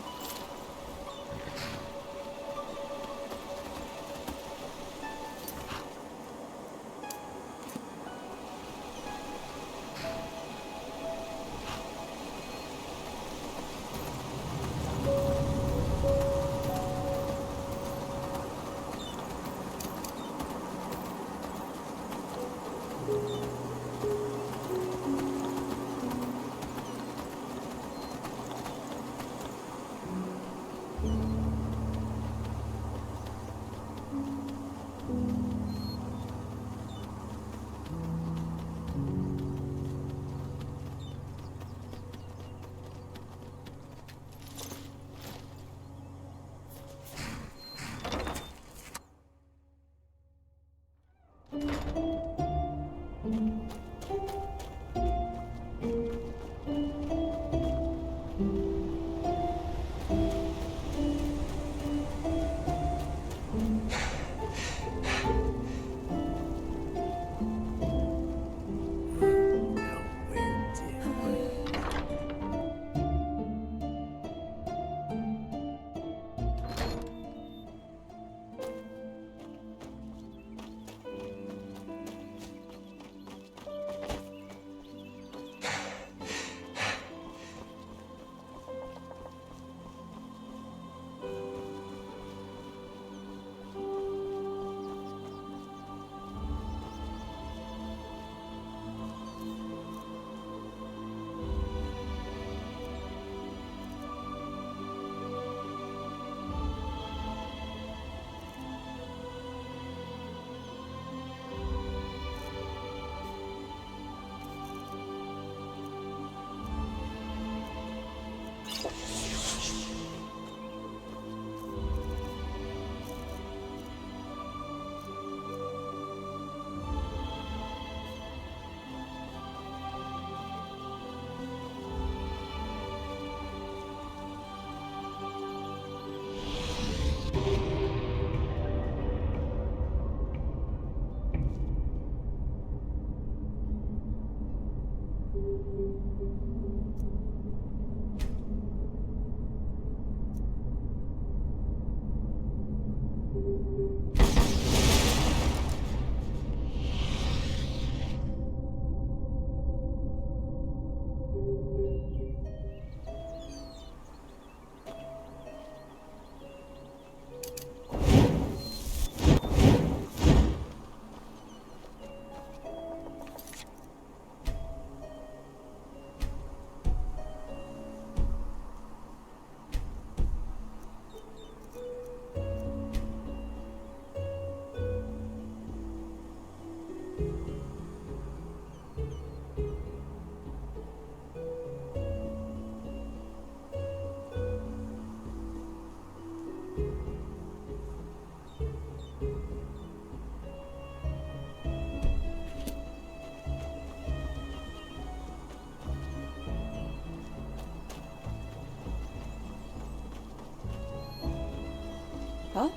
Huh?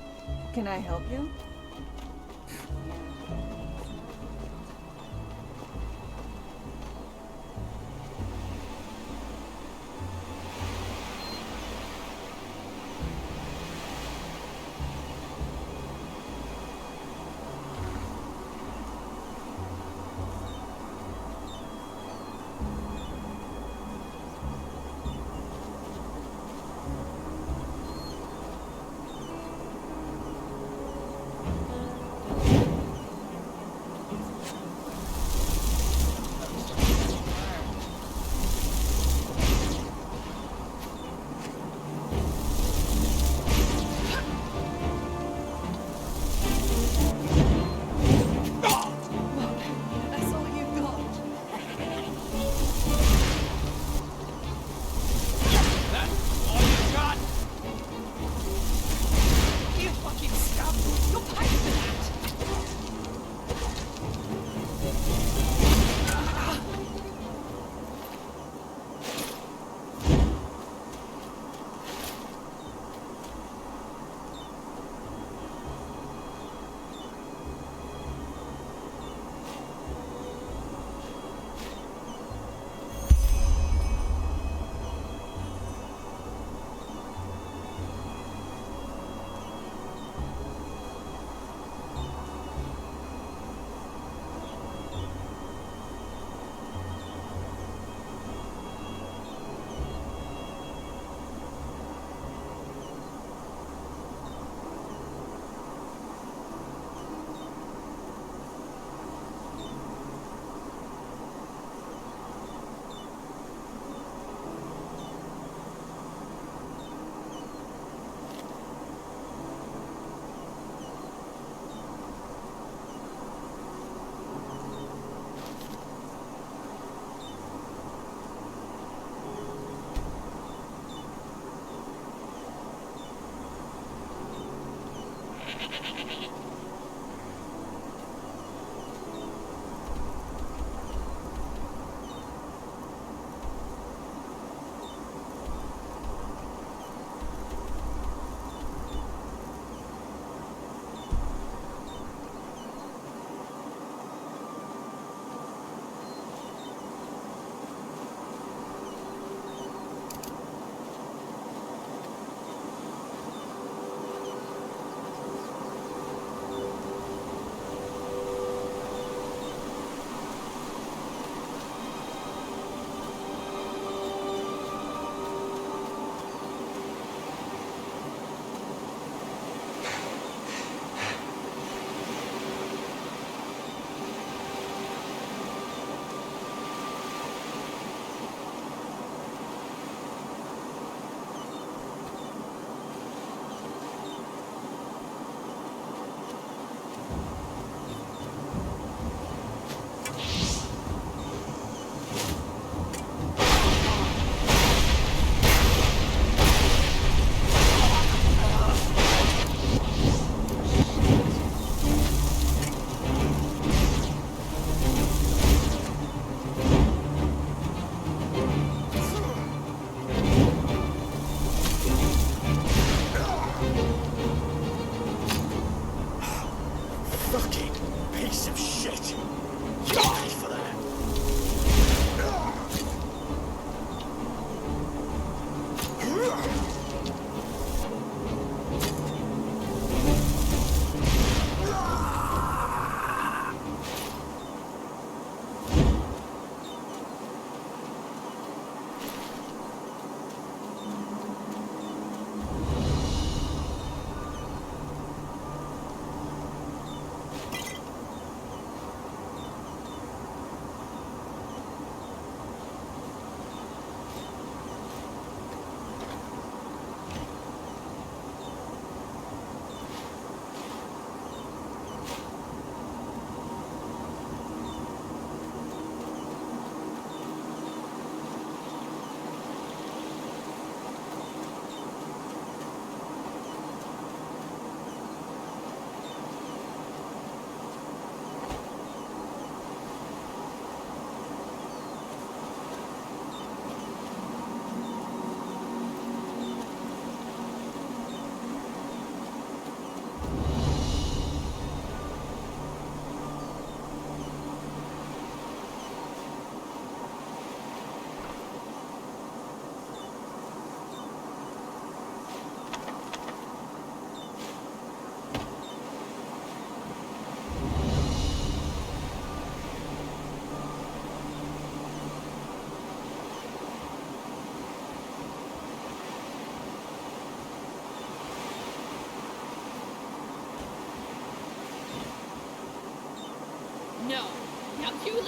Can I help you?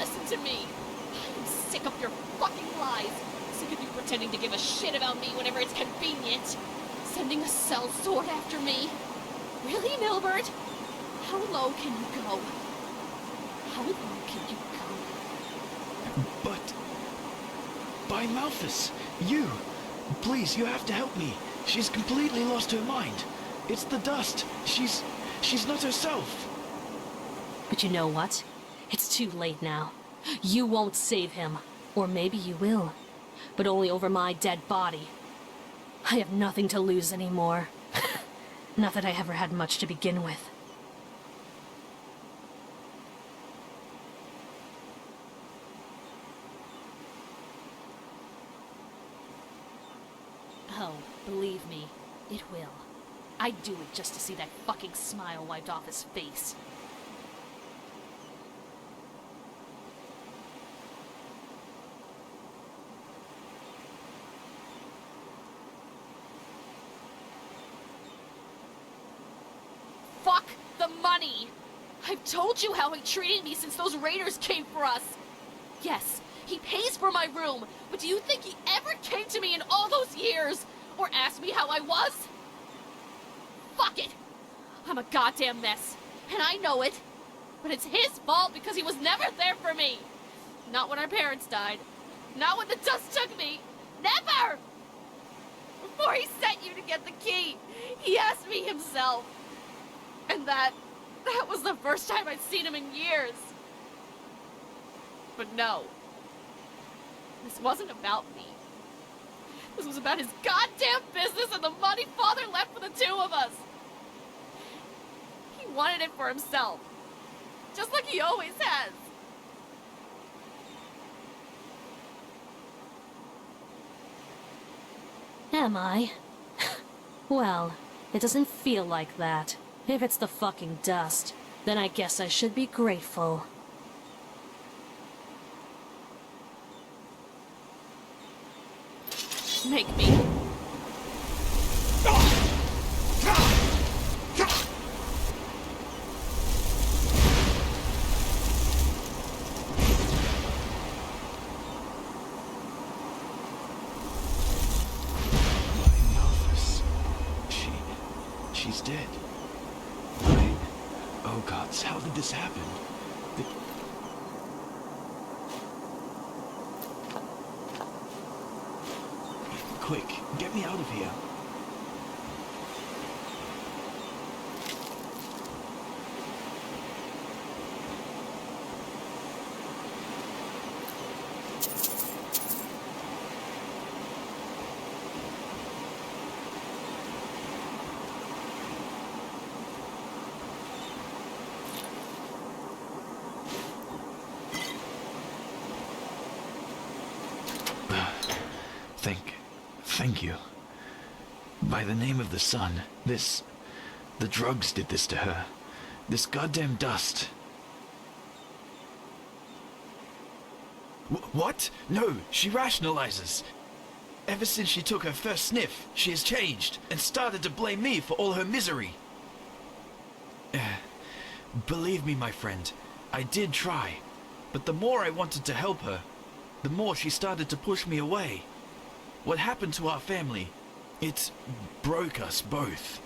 listen to me. I'm sick of your fucking lies. Sick of you pretending to give a shit about me whenever it's convenient. Sending a sellsword after me. Really, Milbert? How low can you go? How low can you go? But... By Malthus, please, you have to help me. She's completely lost her mind. It's the dust. She's not herself. But you know what? It's too late now. You won't save him. Or maybe you will. But only over my dead body. I have nothing to lose anymore. Not that I ever had much to begin with. Oh, believe me, it will. I'd do it just to see that fucking smile wiped off his face. Fuck the money! I've told you how he treated me since those raiders came for us. Yes, he pays for my room, but do you think he ever came to me in all those years? Or asked me how I was? Fuck it! I'm a goddamn mess, and I know it. But it's his fault because he was never there for me. Not when our parents died. Not when the dust took me. Never! Before he sent you to get the key, he asked me himself. And that was the first time I'd seen him in years. But no. This wasn't about me. This was about his goddamn business and the money Father left for the two of us. He wanted it for himself. Just like he always has. Am I? Well, it doesn't feel like that. If it's the fucking dust, then I guess I should be grateful. Make me. She's dead. Oh gods, how did this happen? Quick, get me out of here. Thank you. By the name of the sun, the drugs did this to her. This goddamn dust. What? No, she rationalizes. Ever since she took her first sniff, she has changed and started to blame me for all her misery. Believe me, my friend, I did try. But the more I wanted to help her, the more she started to push me away. What happened to our family? It broke us both.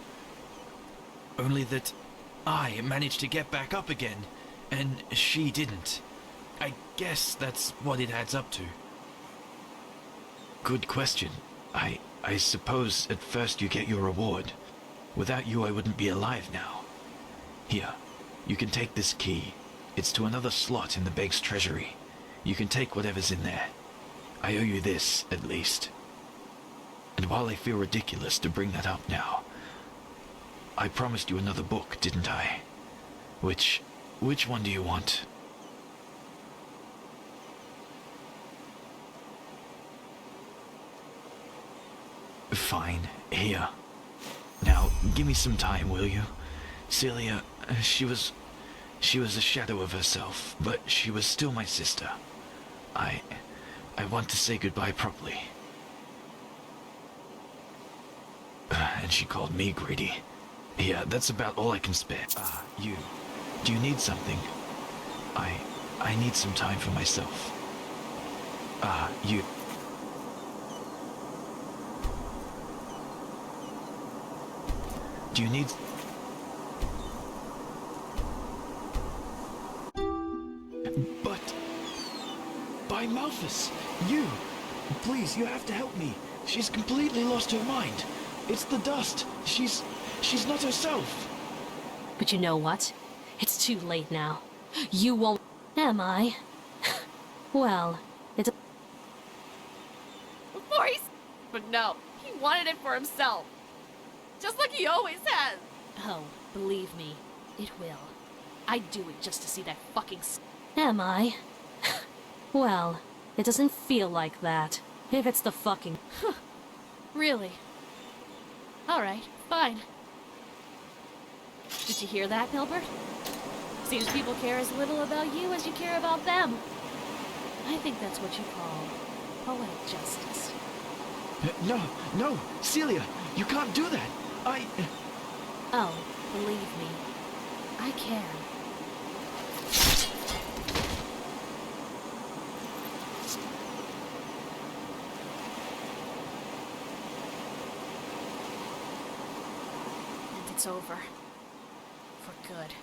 Only that I managed to get back up again, and she didn't. I guess that's what it adds up to. Good question. I suppose at first you get your reward. Without you, I wouldn't be alive now. Here, you can take this key. It's to another slot in the Beg's treasury. You can take whatever's in there. I owe you this, at least. And while I feel ridiculous to bring that up now, I promised you another book, didn't I? Which one do you want? Fine, here. Now, give me some time, will you? Celia, she was a shadow of herself, but she was still my sister. I want to say goodbye properly. And she called me greedy. Yeah, that's about all I can spare. You. Do you need something? I need some time for myself. You... Do you need... But... By Malphus! You! Please, you have to help me. She's completely lost her mind. It's the dust. She's not herself. But you know what? It's too late now. You won't... Am I? Well, it's... Before he's... But no, he wanted it for himself. Just like he always has. Oh, believe me, it will. I'd do it just to see that fucking... Am I? Well, it doesn't feel like that. If it's the fucking... Really? Alright, fine. Did you hear that, Milbert? Seems people care as little about you as you care about them. I think that's what you call poetic justice. No, Celia, you can't do that. Oh, believe me, I can. And it's over. For good.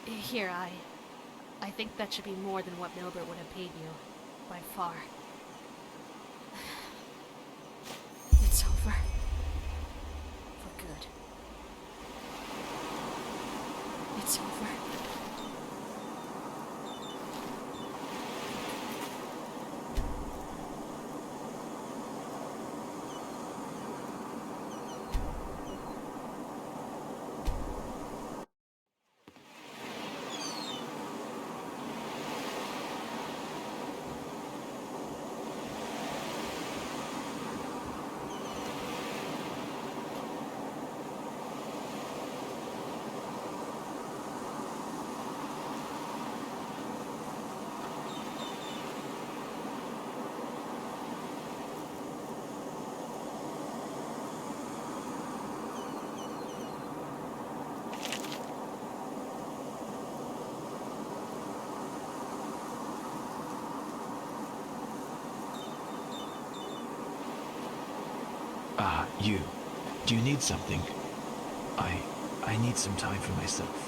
Here, I think that should be more than what Milbert would have paid you. By far. It's over. For good. It's over. You. Do you need something? I need some time for myself.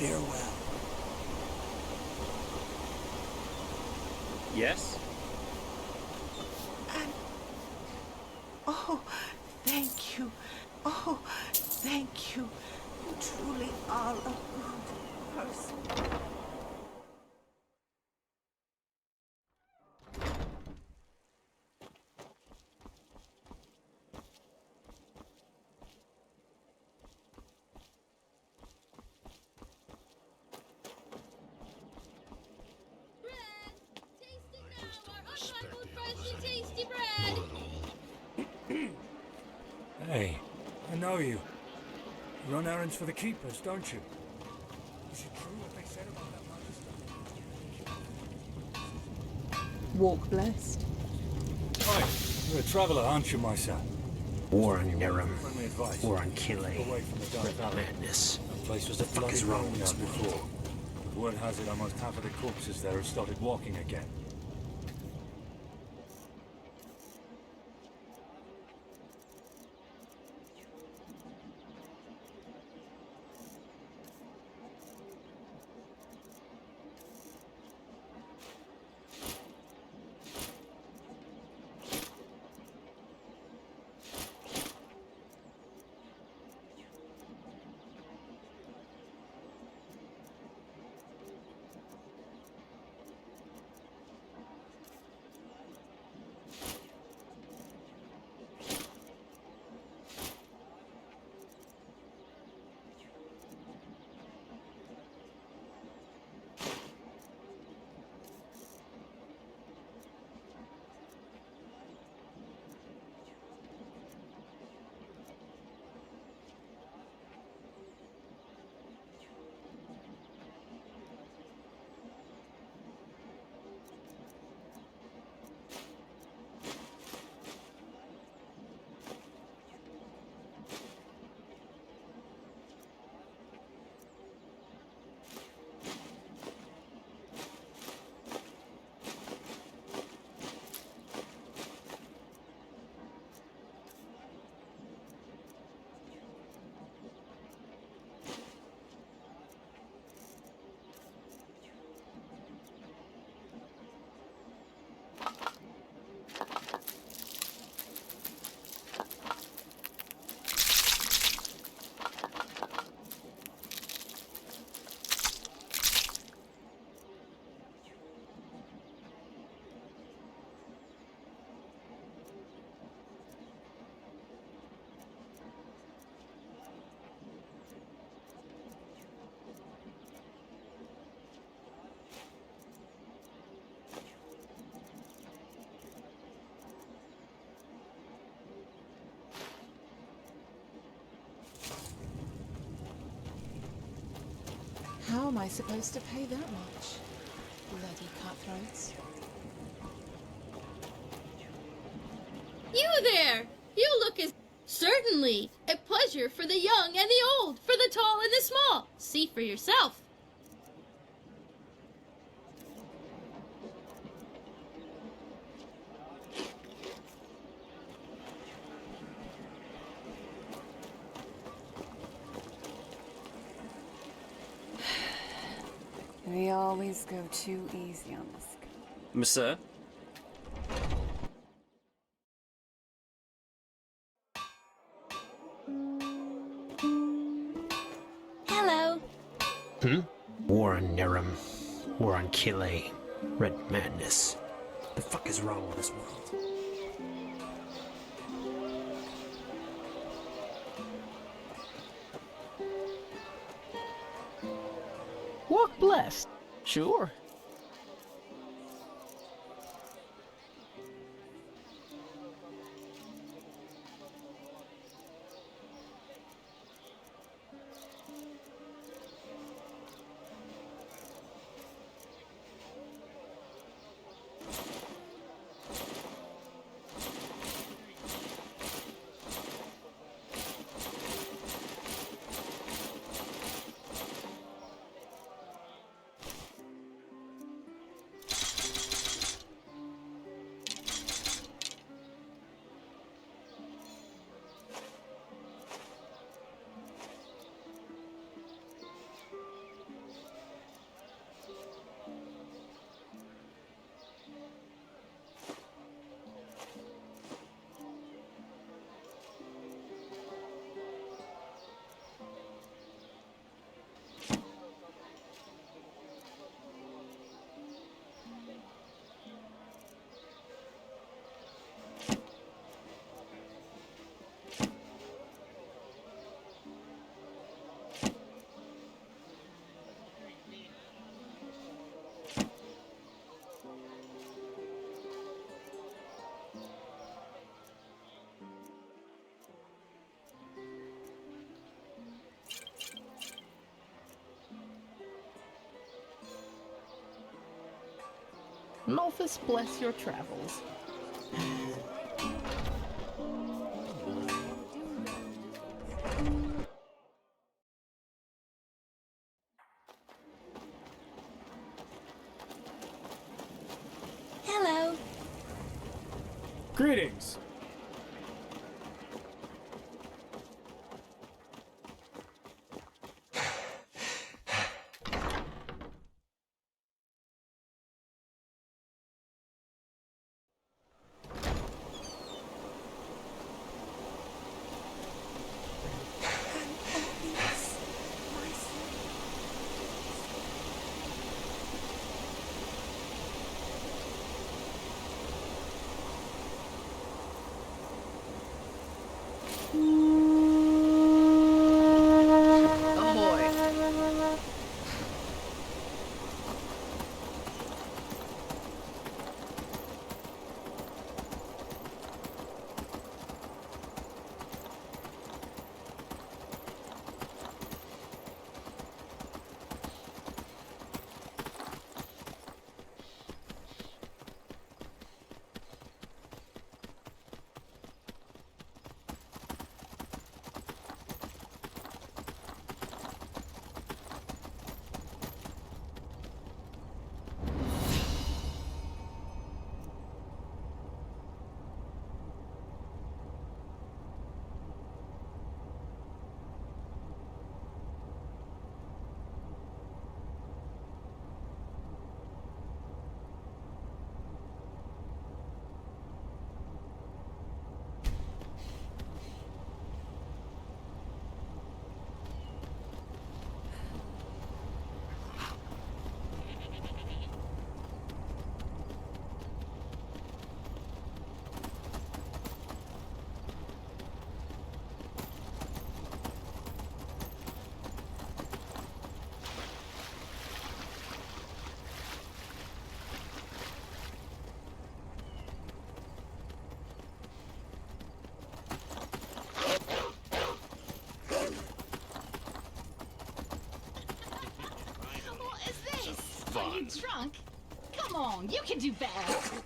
Farewell. Yes? And oh, thank you. Oh, thank you. You truly are a good person. Hey, I know you. You run errands for the keepers, don't you? Is it true what they said about that magister? Walk blessed. Hi, you're a traveler, aren't you, my son? War on Nerum. Friendly advice. War on Kile. Away from the dark valley. Madness. That place was The a fuck bloody is wrong with this graveyard world? before. But word has it almost half of the corpses there have started walking again. How am I supposed to pay that much? Bloody cutthroats. You there! You look as... Certainly! A pleasure for the young and the old, for the tall and the small. See for yourself. We always go too easy on this guy. Monsieur? Hello. War on Nerum. War on Kile. Red Madness. The fuck is wrong with this world? Walk blessed. Sure. Malthus bless your travels. Hello. Greetings. Are you drunk? Come on, you can do better.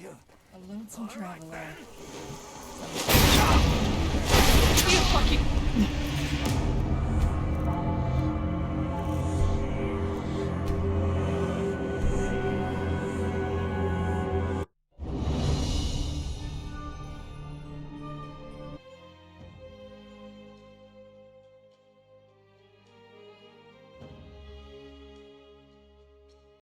A lonesome traveler. You fucking...